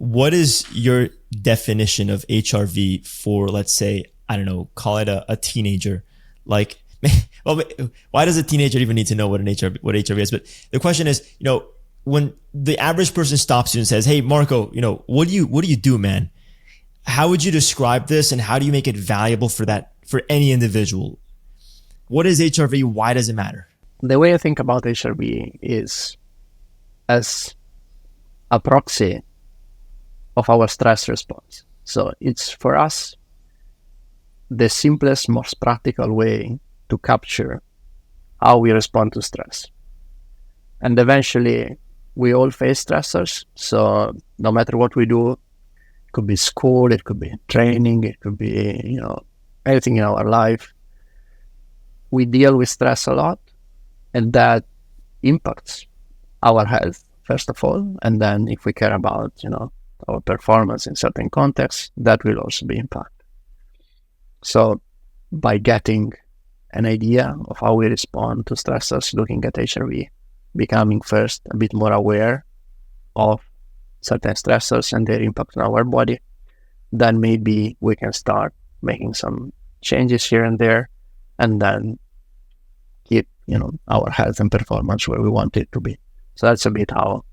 what is your definition of HRV for, let's say, I don't know, call it a teenager? Like, well, why does a teenager even need to know what HRV is? But the question is, when the average person stops you and says, "Hey, Marco, what do you do, man? How would you describe this, and how do you make it valuable for any individual? What is HRV? Why does it matter?" The way I think about HRV is as a proxy of our stress response. So it's, for us, the simplest, most practical way to capture how we respond to stress. And eventually, we all face stressors. So no matter what we do, it could be school, it could be training, it could be, anything in our life, we deal with stress a lot, and that impacts our health, first of all. And then if we care about, our performance in certain contexts, that will also be impacted. So by getting an idea of how we respond to stressors, looking at HRV, becoming first a bit more aware of certain stressors and their impact on our body, then maybe we can start making some changes here and there, and then keep, our health and performance where we want it to be. So that's a bit how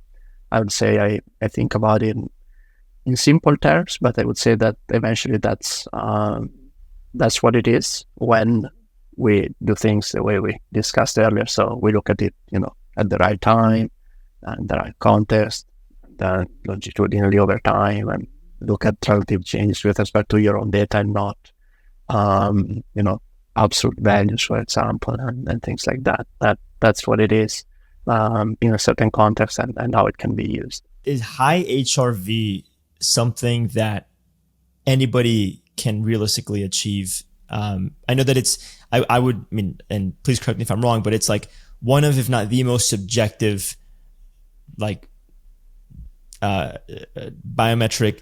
I would say I think about it in simple terms, but I would say that eventually that's what it is when we do things the way we discussed earlier. So we look at it, at the right time and the right context, then longitudinally over time, and look at relative changes with respect to your own data, and not, absolute values, for example, and things like that. That's what it is in a certain context, and how it can be used. Is high HRV something that anybody can realistically achieve? I know that it's, and please correct me if I'm wrong, but it's like one of, if not the most subjective, like biometric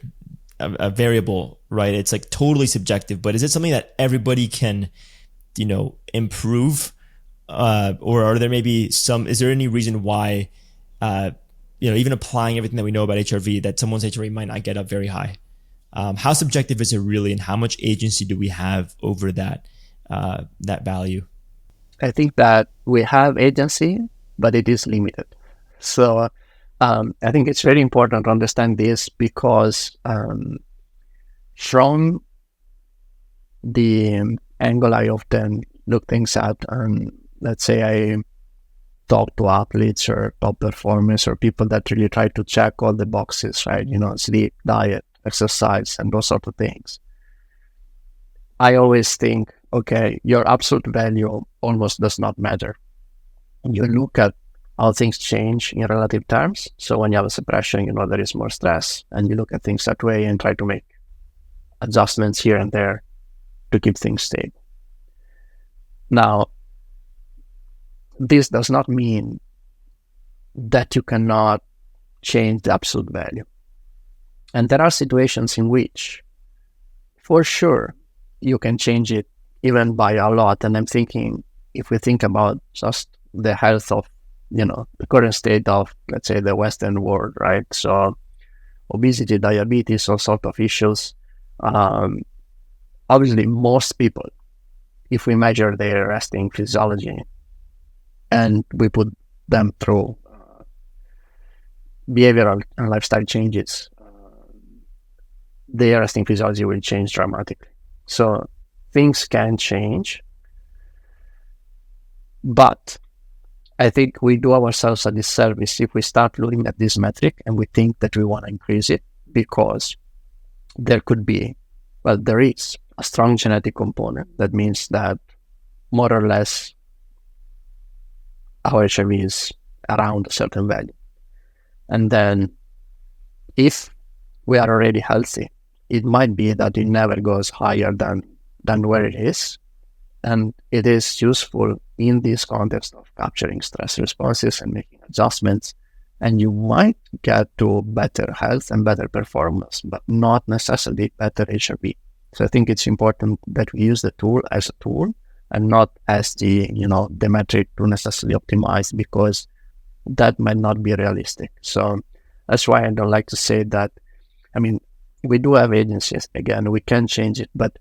a variable, right? It's like totally subjective, but is it something that everybody can, improve? Or are there maybe is there any reason why, even applying everything that we know about HRV, that someone's HRV might not get up very high? How subjective is it really, and how much agency do we have over that value? I think that we have agency, but it is limited. So I think it's very important to understand this, because from the angle I often look things at, let's say I talk to athletes or top performers or people that really try to check all the boxes, right? Sleep, diet, exercise, and those sort of things. I always think, okay, your absolute value almost does not matter. You look at how things change in relative terms. So when you have a suppression, there is more stress, and you look at things that way and try to make adjustments here and there to keep things stable. Now, this does not mean that you cannot change the absolute value. And there are situations in which, for sure, you can change it even by a lot. And I'm thinking, if we think about just the health of, the current state of, let's say, the Western world, right? So obesity, diabetes, all sort of issues. Obviously, most people, if we measure their resting physiology and we put them through behavioral and lifestyle changes, their resting physiology will change dramatically. So things can change, but I think we do ourselves a disservice if we start looking at this metric and we think that we want to increase it, because there is a strong genetic component. That means that more or less our HRV is around a certain value. And then if we are already healthy, it might be that it never goes higher than where it is. And it is useful in this context of capturing stress responses and making adjustments. And you might get to better health and better performance, but not necessarily better HRV. So I think it's important that we use the tool as a tool and not as the metric to necessarily optimize, because that might not be realistic. So that's why I don't like to say that. I mean, we do have agencies. Again, we can change it, but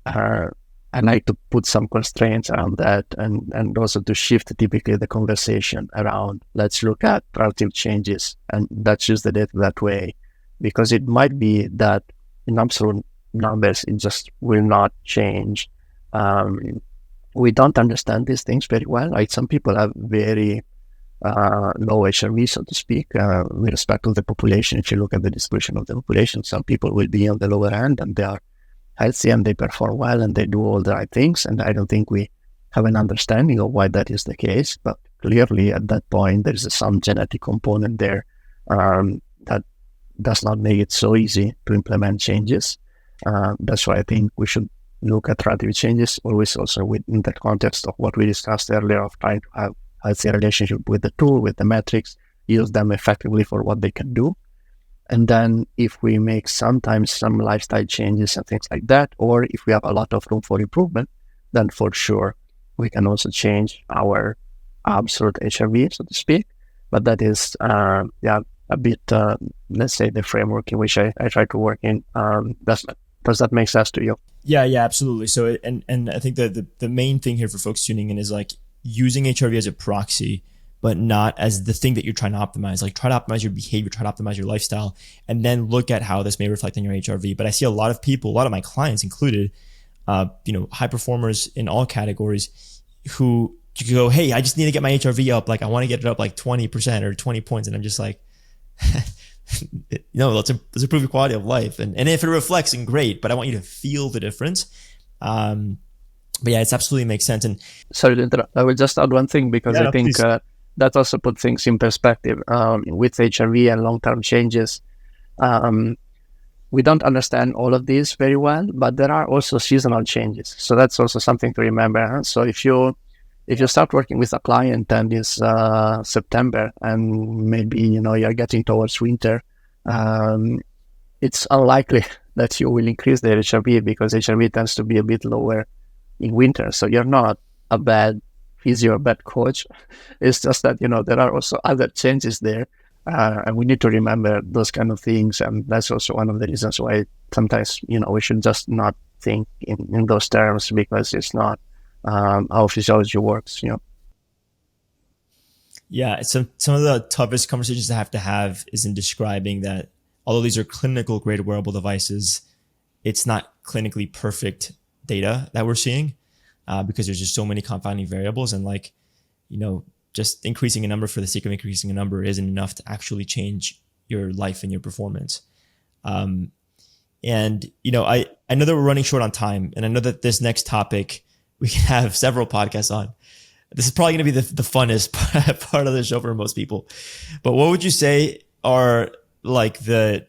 I like to put some constraints around that, and also to shift typically the conversation around, let's look at relative changes and let's use the data that way, because it might be that in absolute numbers, it just will not change. We don't understand these things very well. Like, some people have very low HRV, so to speak, with respect to the population. If you look at the distribution of the population, some people will be on the lower end and they are healthy and they perform well and they do all the right things. And I don't think we have an understanding of why that is the case. But clearly at that point, there's some genetic component there that does not make it so easy to implement changes. That's why I think we should look at relative changes always also within the context of what we discussed earlier, of trying to have a healthy relationship with the tool, with the metrics, use them effectively for what they can do. And then if we make sometimes some lifestyle changes and things like that, or if we have a lot of room for improvement, then for sure we can also change our absolute HRV, so to speak. But that is a bit, let's say, the framework in which I try to work in. Does that make sense to you? Yeah, absolutely. So, and I think that the main thing here for folks tuning in is like using HRV as a proxy, but not as the thing that you're trying to optimize. Like, try to optimize your behavior, try to optimize your lifestyle, and then look at how this may reflect on your HRV. But I see a lot of people, a lot of my clients included, high performers in all categories, who go, hey, I just need to get my HRV up. Like, I want to get it up like 20% or 20 points. And I'm just like, no, let's improve your quality of life. And if it reflects, then great, but I want you to feel the difference. But yeah, it absolutely makes sense. And sorry to interrupt. I will just add one thing, because I think that also puts things in perspective. With HRV and long-term changes, we don't understand all of these very well, but there are also seasonal changes. So that's also something to remember. Huh? So if you start working with a client and it's September and maybe you're getting towards winter, it's unlikely that you will increase the HRV because HRV tends to be a bit lower in winter. So you're not a bad physio or bad coach. It's just that, there are also other changes there. And we need to remember those kind of things. And that's also one of the reasons why sometimes, we should just not think in those terms, because it's not how physiology works. Yeah, some of the toughest conversations I have to have is in describing that although these are clinical grade wearable devices, it's not clinically perfect data that we're seeing because there's just so many confounding variables, and just increasing a number for the sake of increasing a number isn't enough to actually change your life and your performance. And I know that we're running short on time, and I know that this next topic we can have several podcasts on. This is probably going to be the funnest part of the show for most people. But what would you say are like the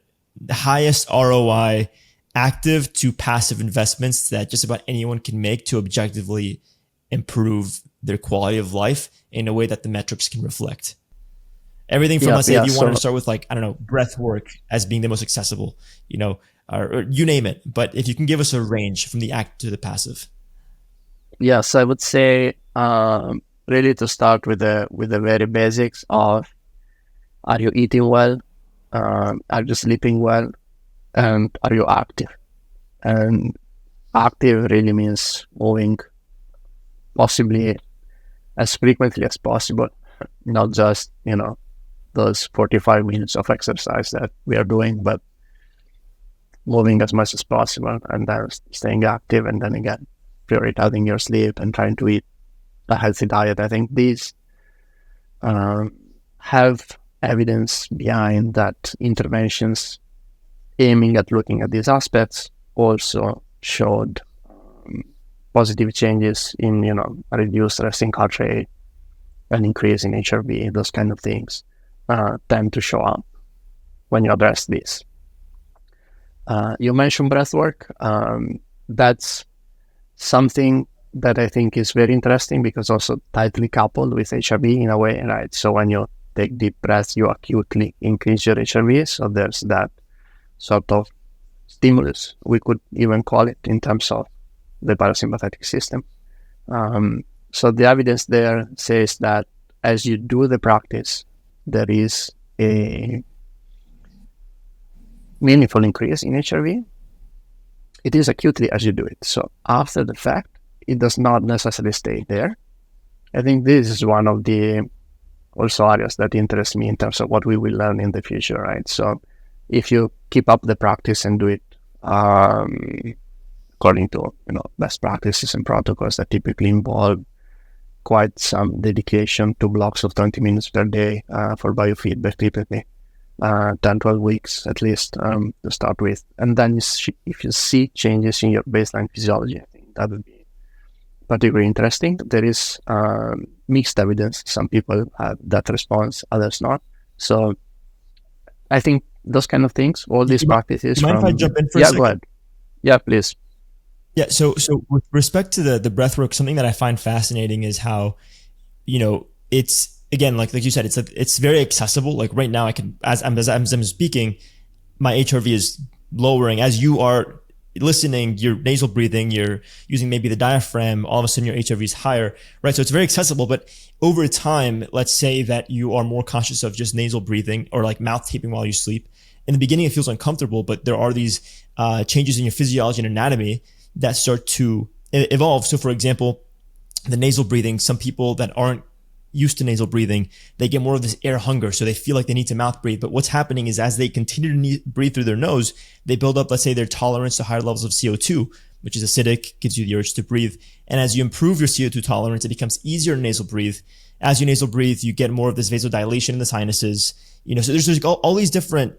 highest ROI active to passive investments that just about anyone can make to objectively improve their quality of life in a way that the metrics can reflect? Everything from, let's say, if you wanted to start with breath work as being the most accessible, or you name it. But if you can give us a range from the active to the passive. Yes, I would say really to start with the very basics of, are you eating well? Are you sleeping well? And are you active? And active really means moving possibly as frequently as possible, not just, those 45 minutes of exercise that we are doing, but moving as much as possible, and then staying active, and then again, prioritizing your sleep and trying to eat a healthy diet. I think these have evidence behind that interventions aiming at looking at these aspects also showed positive changes in, reduced resting heart rate, an increase in HRV. Those kind of things tend to show up when you address this. You mentioned breath work. That's something that I think is very interesting because also tightly coupled with HRV in a way, right? So when you take deep breaths, you acutely increase your HRV. So there's that sort of stimulus, we could even call it, in terms of the parasympathetic system. So the evidence there says that as you do the practice, there is a meaningful increase in HRV. It is acutely as you do it. So after the fact, it does not necessarily stay there. I think this is one of the also areas that interest me in terms of what we will learn in the future, right? So if you keep up the practice and do it according to best practices and protocols that typically involve quite some dedication to blocks of 20 minutes per day for biofeedback, typically 10-12 weeks at least to start with, and then if you see changes in your baseline physiology, I think that would be particularly interesting. There is mixed evidence. Some people have that response, others not. So I think those kind of things, all these practices. Do you mind if I jump in for a second? Go ahead. Yeah, please. Yeah. So with respect to the breath work, something that I find fascinating is how, it's, again, like you said, it's very accessible. Like right now I can, as I'm speaking, my HRV is lowering. As you are listening, you're nasal breathing, you're using maybe the diaphragm, all of a sudden your HRV is higher, right? So it's very accessible, but over time, let's say that you are more conscious of just nasal breathing or like mouth taping while you sleep. In the beginning, it feels uncomfortable, but there are these changes in your physiology and anatomy that start to evolve. So for example, the nasal breathing, some people that aren't used to nasal breathing, they get more of this air hunger. So they feel like they need to mouth breathe. But what's happening is as they continue to breathe through their nose, they build up, let's say, their tolerance to higher levels of CO2, which is acidic, gives you the urge to breathe. And as you improve your CO2 tolerance, it becomes easier to nasal breathe. As you nasal breathe, you get more of this vasodilation in the sinuses. So there's like all these different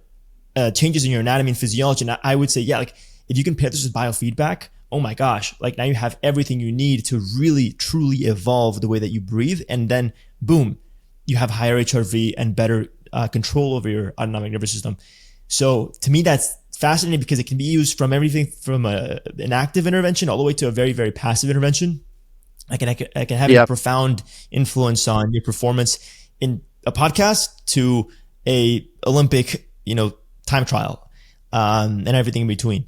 changes in your anatomy and physiology. And I would say, yeah, like if you can pair this with biofeedback, oh my gosh, like now you have everything you need to really, truly evolve the way that you breathe. And then boom, you have higher HRV and better control over your autonomic nervous system. So to me, that's fascinating because it can be used from everything from an active intervention all the way to a very, very passive intervention. I can have a profound influence on your performance in a podcast to a Olympic, time trial. and everything in between.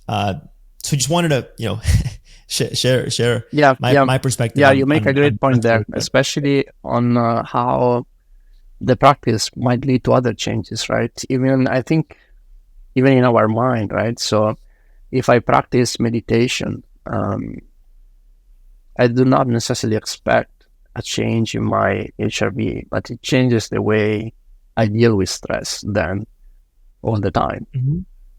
So just wanted to, share my perspective. Yeah, you make a great point there, especially on how the practice might lead to other changes, right? I think even in our mind, right? So if I practice meditation, I do not necessarily expect a change in my HRV, but it changes the way I deal with stress then all the time,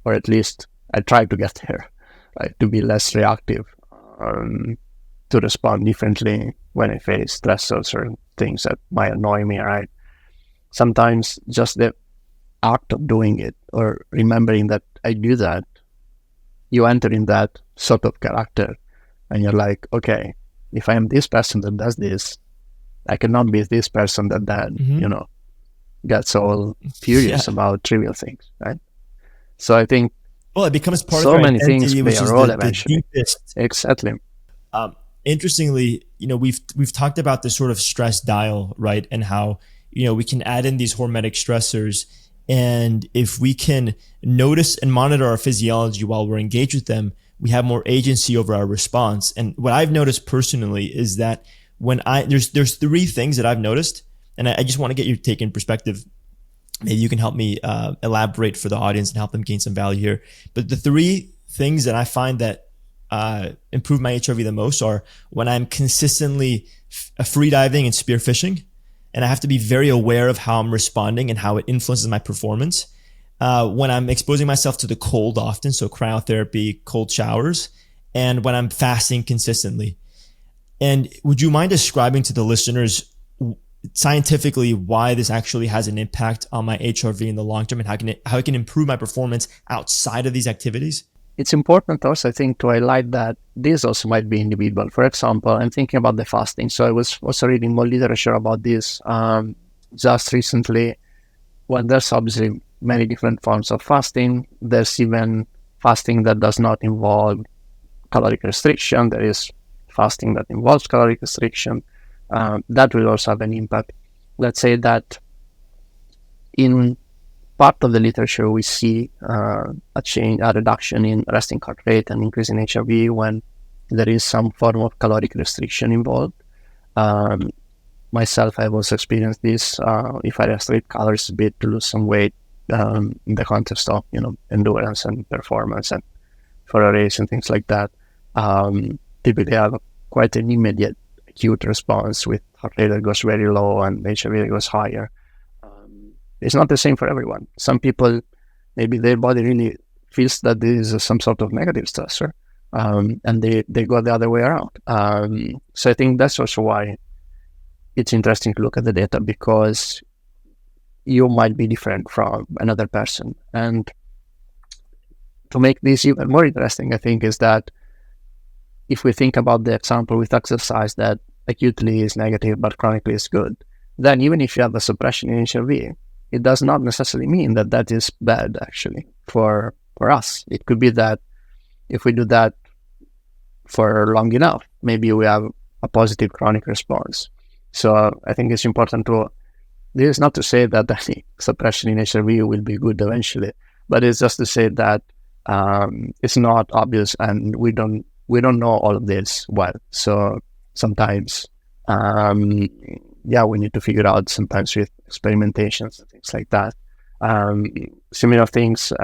or at least I try to get there, right? To be less reactive, to respond differently when I face stressors or things that might annoy me, right? Sometimes just the act of doing it or remembering that I do that, you enter in that sort of character and you're like, okay, if I am this person that does this, I cannot be this person that gets all furious about trivial things, right? So I think it becomes part so of our many things identity, play which a is role the eventually. deepest. Exactly. Interestingly, we've talked about this sort of stress dial, right? And how, we can add in these hormetic stressors. And if we can notice and monitor our physiology while we're engaged with them, we have more agency over our response. And what I've noticed personally is that there's three things that I've noticed, and I just want to get your take and perspective. Maybe you can help me elaborate for the audience and help them gain some value here. But the three things that I find that improve my HRV the most are when I'm consistently free diving and spearfishing, and I have to be very aware of how I'm responding and how it influences my performance. When I'm exposing myself to the cold often, so cryotherapy, cold showers, and when I'm fasting consistently. And would you mind describing to the listeners scientifically why this actually has an impact on my HRV in the long term, and how it can improve my performance outside of these activities? It's important also, I think, to highlight that this also might be individual. For example, I'm thinking about the fasting. So I was also reading more literature about this just recently. Well, there's obviously many different forms of fasting. There's even fasting that does not involve caloric restriction. There is fasting that involves caloric restriction. That will also have an impact. Let's say that in part of the literature, we see a reduction in resting heart rate and increase in HRV when there is some form of caloric restriction involved. Myself, I've also experienced this. If I restrict calories a bit to lose some weight in the context of endurance and performance and for a race and things like that, typically I have quite an immediate acute response with heart rate that goes very low and HRV that goes higher. It's not the same for everyone. Some people, maybe their body really feels that this is some sort of negative stressor, and they go the other way around. So I think that's also why it's interesting to look at the data, because you might be different from another person. And to make this even more interesting, I think, is that if we think about the example with exercise that acutely is negative but chronically is good, then even if you have a suppression in HRV, it does not necessarily mean that that is bad, actually, for us. It could be that if we do that for long enough, maybe we have a positive chronic response. So I think it's important this is not to say that any suppression in HRV will be good eventually, but it's just to say that it's not obvious and we don't know all of this well. So sometimes, we need to figure out sometimes with experimentations and things like that. Similar things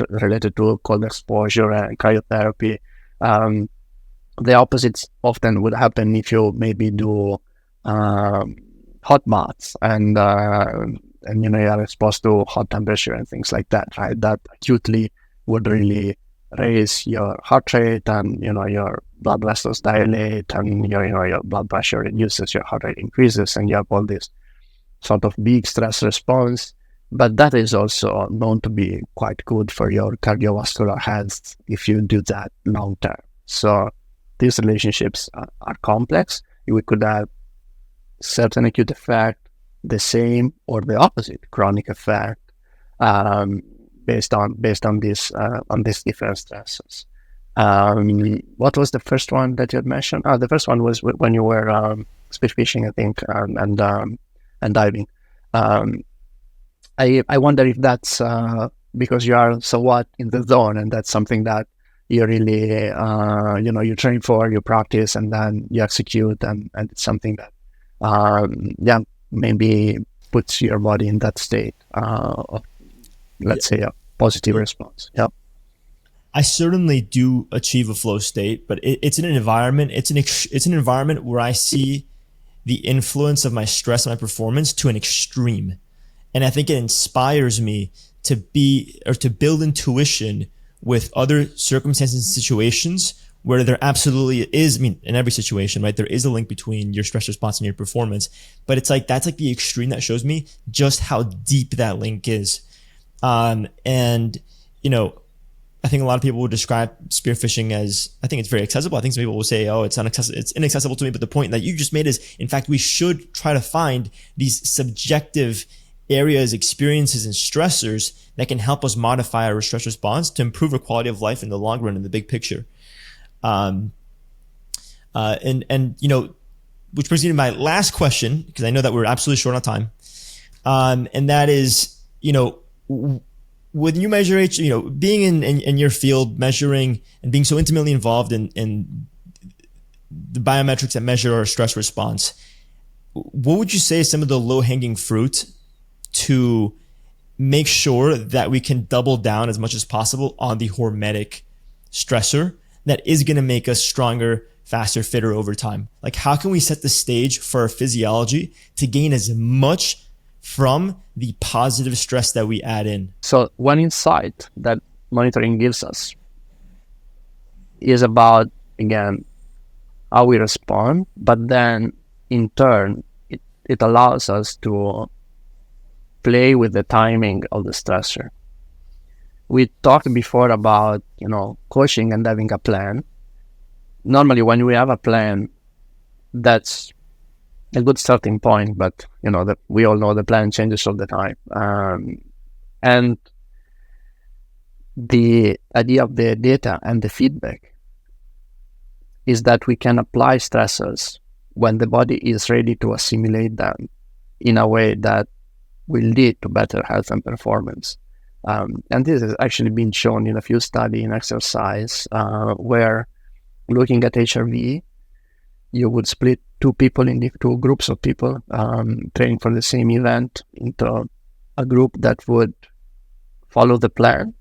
related to cold exposure and cryotherapy. The opposites often would happen if you maybe do hot baths and you are exposed to hot temperature and things like that, right? That acutely would really raise your heart rate and your blood vessels dilate and your blood pressure reduces, your heart rate increases, and you have all this sort of big stress response. But that is also known to be quite good for your cardiovascular health if you do that long term. So these relationships are complex. We could have certain acute effect, the same or the opposite chronic effect, based on these different stresses. What was the first one that you had mentioned? The first one was when you were spearfishing, I think, and diving. I wonder if that's because you are somewhat in the zone, and that's something that you really, you train for, you practice, and then you execute, and it's something that, maybe puts your body in that state of, let's say, a positive response. Yeah. I certainly do achieve a flow state, but it's in an environment. It's an environment where I see the influence of my stress and my performance to an extreme, and I think it inspires me to build intuition with other circumstances and situations where there absolutely is. I mean, in every situation, right, there is a link between your stress response and your performance, but it's like that's like the extreme that shows me just how deep that link is. And I think a lot of people would describe spearfishing as, I think it's very accessible. I think some people will say, oh, it's inaccessible to me. But the point that you just made is, in fact, we should try to find these subjective areas, experiences, and stressors that can help us modify our stress response to improve our quality of life in the long run, in the big picture. Which brings me to my last question, because I know that we're absolutely short on time. And that is, when you measure being in your field, measuring and being so intimately involved in the biometrics that measure our stress response, what would you say is some of the low-hanging fruit to make sure that we can double down as much as possible on the hormetic stressor that is going to make us stronger, faster, fitter over time? Like, how can we set the stage for our physiology to gain as much from the positive stress that we add in? So one insight that monitoring gives us is about, again, how we respond, but then in turn, it allows us to play with the timing of the stressor. We talked before about, coaching and having a plan. Normally, when we have a plan, that's a good starting point, but we all know the plan changes all the time. And the idea of the data and the feedback is that we can apply stressors when the body is ready to assimilate them in a way that will lead to better health and performance. And this has actually been shown in a few studies in exercise, where looking at HRV, you would split two groups of people training for the same event into a group that would follow the plan,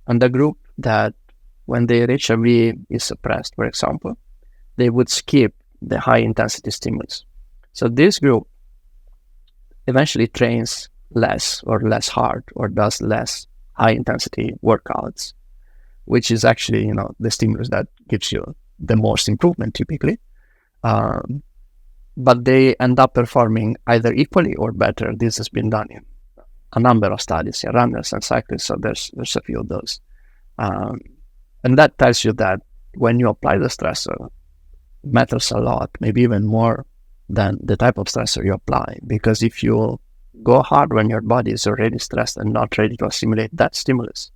and a group that, when their HRV is suppressed, for example, they would skip the high intensity stimulus. So this group eventually trains less or less hard or does less high intensity workouts, which is actually, the stimulus that gives you the most improvement typically. But they end up performing either equally or better. This has been done in a number of studies, runners and cyclists. So there's a few of those. And that tells you that when you apply the stressor, it matters a lot, maybe even more than the type of stressor you apply. Because if you go hard when your body is already stressed and not ready to assimilate that stimulus,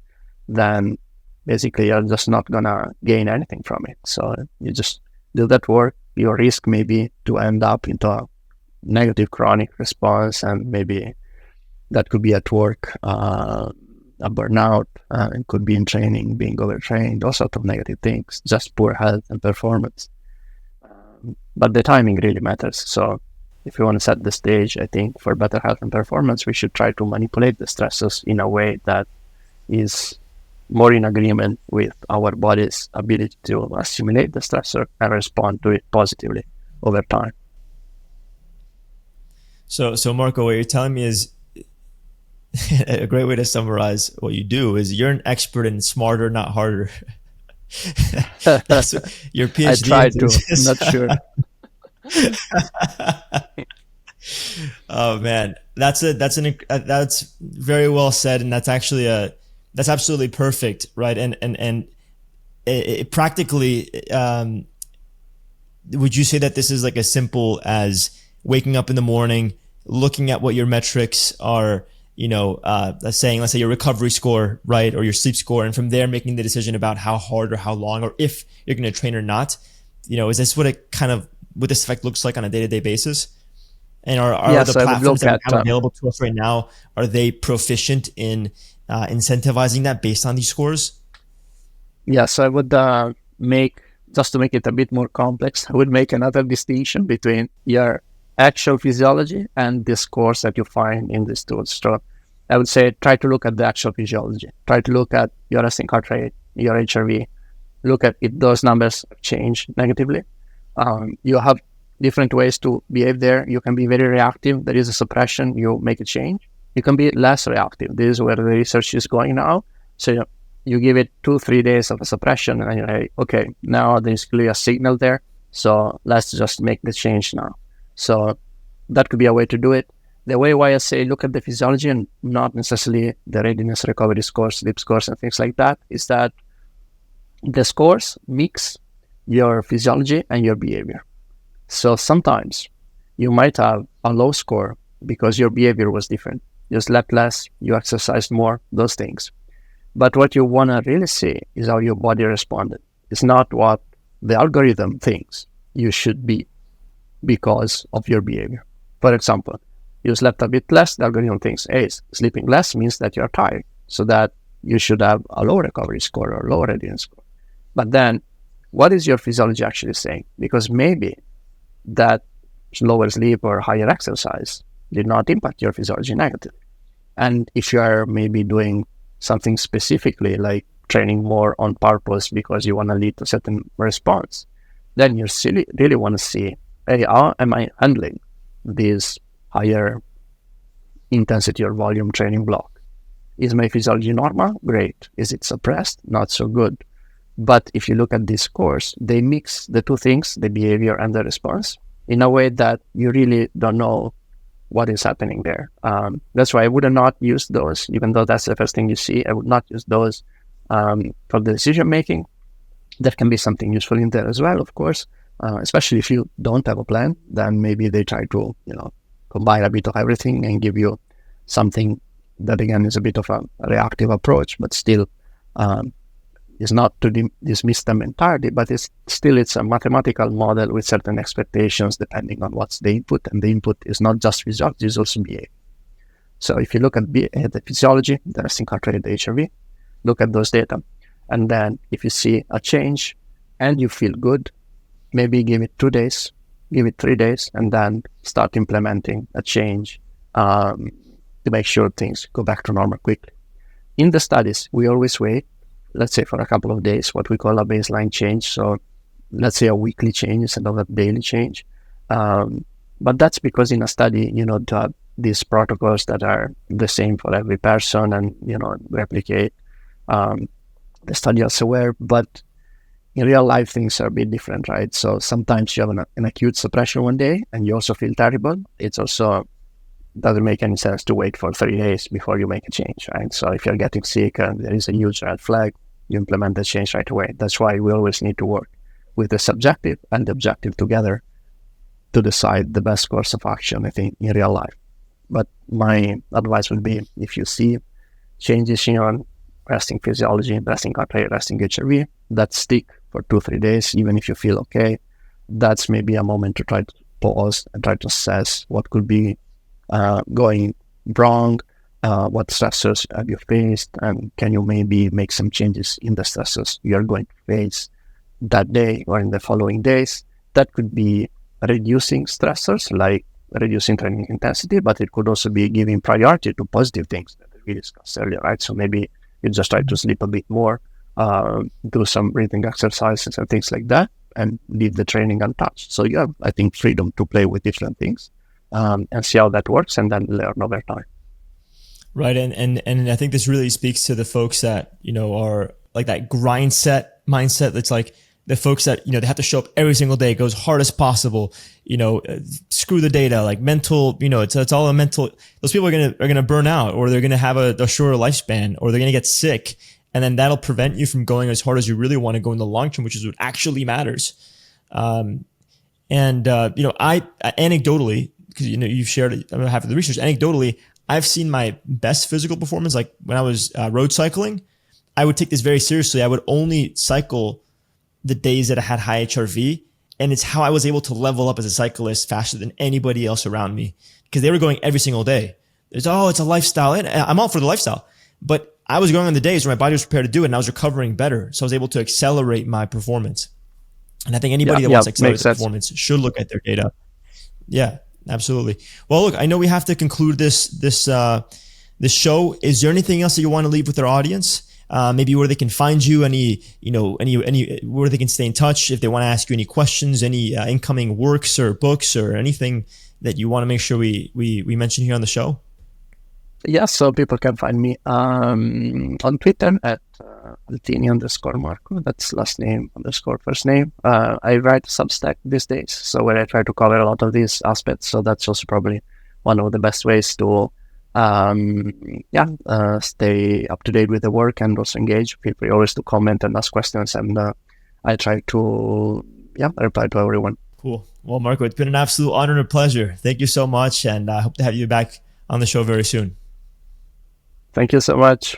then basically you're just not gonna gain anything from it. So you just do that work, your risk maybe to end up into a negative chronic response, and maybe that could be at work, a burnout, it could be in training, being overtrained, all sorts of negative things, just poor health and performance. But the timing really matters. So if we want to set the stage, I think for better health and performance, we should try to manipulate the stresses in a way that is more in agreement with our body's ability to assimilate the stressor and respond to it positively over time. So Marco, what you're telling me is a great way to summarize what you do is you're an expert in smarter, not harder. That's your PhD. I tried to. I'm not sure. Oh man, that's very well said, and that's absolutely perfect, right? And it practically, would you say that this is like as simple as waking up in the morning, looking at what your metrics are, let's say your recovery score, right, or your sleep score, and from there making the decision about how hard or how long, or if you're going to train or not? Is this what this effect looks like on a day-to-day basis? And are the platforms that we have available to us right now, are they proficient in incentivizing that based on these scores? Yeah, so I would just to make it a bit more complex, I would make another distinction between your actual physiology and the scores that you find in these tools. So I would say try to look at the actual physiology. Try to look at your resting heart rate, your HRV. Look at if those numbers change negatively. You have different ways to behave there. You can be very reactive. There is a suppression. You make a change. You can be less reactive. This is where the research is going now. So you give it 2-3 days of a suppression, and you're like, okay, now there's clearly a signal there. So let's just make the change now. So that could be a way to do it. The way why I say look at the physiology and not necessarily the readiness recovery scores, sleep scores, and things like that is that the scores mix your physiology and your behavior. So sometimes you might have a low score because your behavior was different. You slept less, you exercised more, those things. But what you want to really see is how your body responded. It's not what the algorithm thinks you should be because of your behavior. For example, you slept a bit less, the algorithm thinks, hey, sleeping less means that you're tired, so that you should have a low recovery score or low readiness score. But then, what is your physiology actually saying? Because maybe that lower sleep or higher exercise did not impact your physiology negatively. And if you are maybe doing something specifically like training more on purpose because you want to lead to a certain response, then you really want to see, hey, how am I handling this higher intensity or volume training block? Is my physiology normal? Great. Is it suppressed? Not so good. But if you look at these scores, they mix the two things, the behavior and the response, in a way that you really don't know what is happening there. That's why I would not use those, even though that's the first thing you see. I would not use those for the decision making. There can be something useful in there as well, of course, especially if you don't have a plan. Then maybe they try to, combine a bit of everything and give you something that again is a bit of a reactive approach, but still is not to dismiss them entirely, but it's a mathematical model with certain expectations depending on what's the input, and the input is not just physiology, it's also behavior. So if you look at the physiology, the resting heart rate, the HRV, look at those data, and then if you see a change and you feel good, maybe give it 2 days, give it 3 days, and then start implementing a change to make sure things go back to normal quickly. In the studies, we always wait, let's say for a couple of days, what we call a baseline change. So let's say a weekly change instead of a daily change. But that's because in a study, to have these protocols that are the same for every person and, replicate the study elsewhere. But in real life, things are a bit different, right? So sometimes you have an acute suppression one day and you also feel terrible. It's also doesn't make any sense to wait for 3 days before you make a change, right? So if you're getting sick and there is a huge red flag, you implement the change right away. That's why we always need to work with the subjective and the objective together to decide the best course of action, I think, in real life. But my advice would be, if you see changes in your resting physiology, resting heart rate, resting HRV, that stick for 2-3 days, even if you feel okay, that's maybe a moment to try to pause and try to assess what could be going wrong, what stressors have you faced, and can you maybe make some changes in the stressors you are going to face that day or in the following days. That could be reducing stressors, like reducing training intensity, but it could also be giving priority to positive things that we discussed earlier, right? So maybe you just try to sleep a bit more, do some breathing exercises and things like that, and leave the training untouched. So you have, I think, freedom to play with different things. And see how that works, and then learn over time. Right, and I think this really speaks to the folks that are like that grind set mindset. That's like the folks that they have to show up every single day, go as hard as possible. Screw the data, like mental. It's all a mental. Those people are gonna burn out, or they're gonna have a shorter lifespan, or they're gonna get sick, and then that'll prevent you from going as hard as you really want to go in the long term, which is what actually matters. I anecdotally, because you've shared half of the research. Anecdotally, I've seen my best physical performance, like when I was road cycling. I would take this very seriously. I would only cycle the days that I had high HRV, and it's how I was able to level up as a cyclist faster than anybody else around me, because they were going every single day. It's a lifestyle, and I'm all for the lifestyle, but I was going on the days where my body was prepared to do it and I was recovering better. So I was able to accelerate my performance. And I think anybody that wants to accelerate their performance should look at their data. Yeah, absolutely. Well, look, I know we have to conclude this show. Is there anything else that you want to leave with our audience? Maybe where they can find you, any where they can stay in touch if they want to ask you any questions, any incoming works or books or anything that you want to make sure we mention here on the show? Yeah, so people can find me on Twitter at Altini_Marco. That's last name _ first name. I write Substack these days, so where I try to cover a lot of these aspects. So that's also probably one of the best ways to stay up to date with the work and also engage. Feel free always to comment and ask questions, and I try to reply to everyone. Cool. Well, Marco, it's been an absolute honor and a pleasure. Thank you so much, and I hope to have you back on the show very soon. Thank you so much.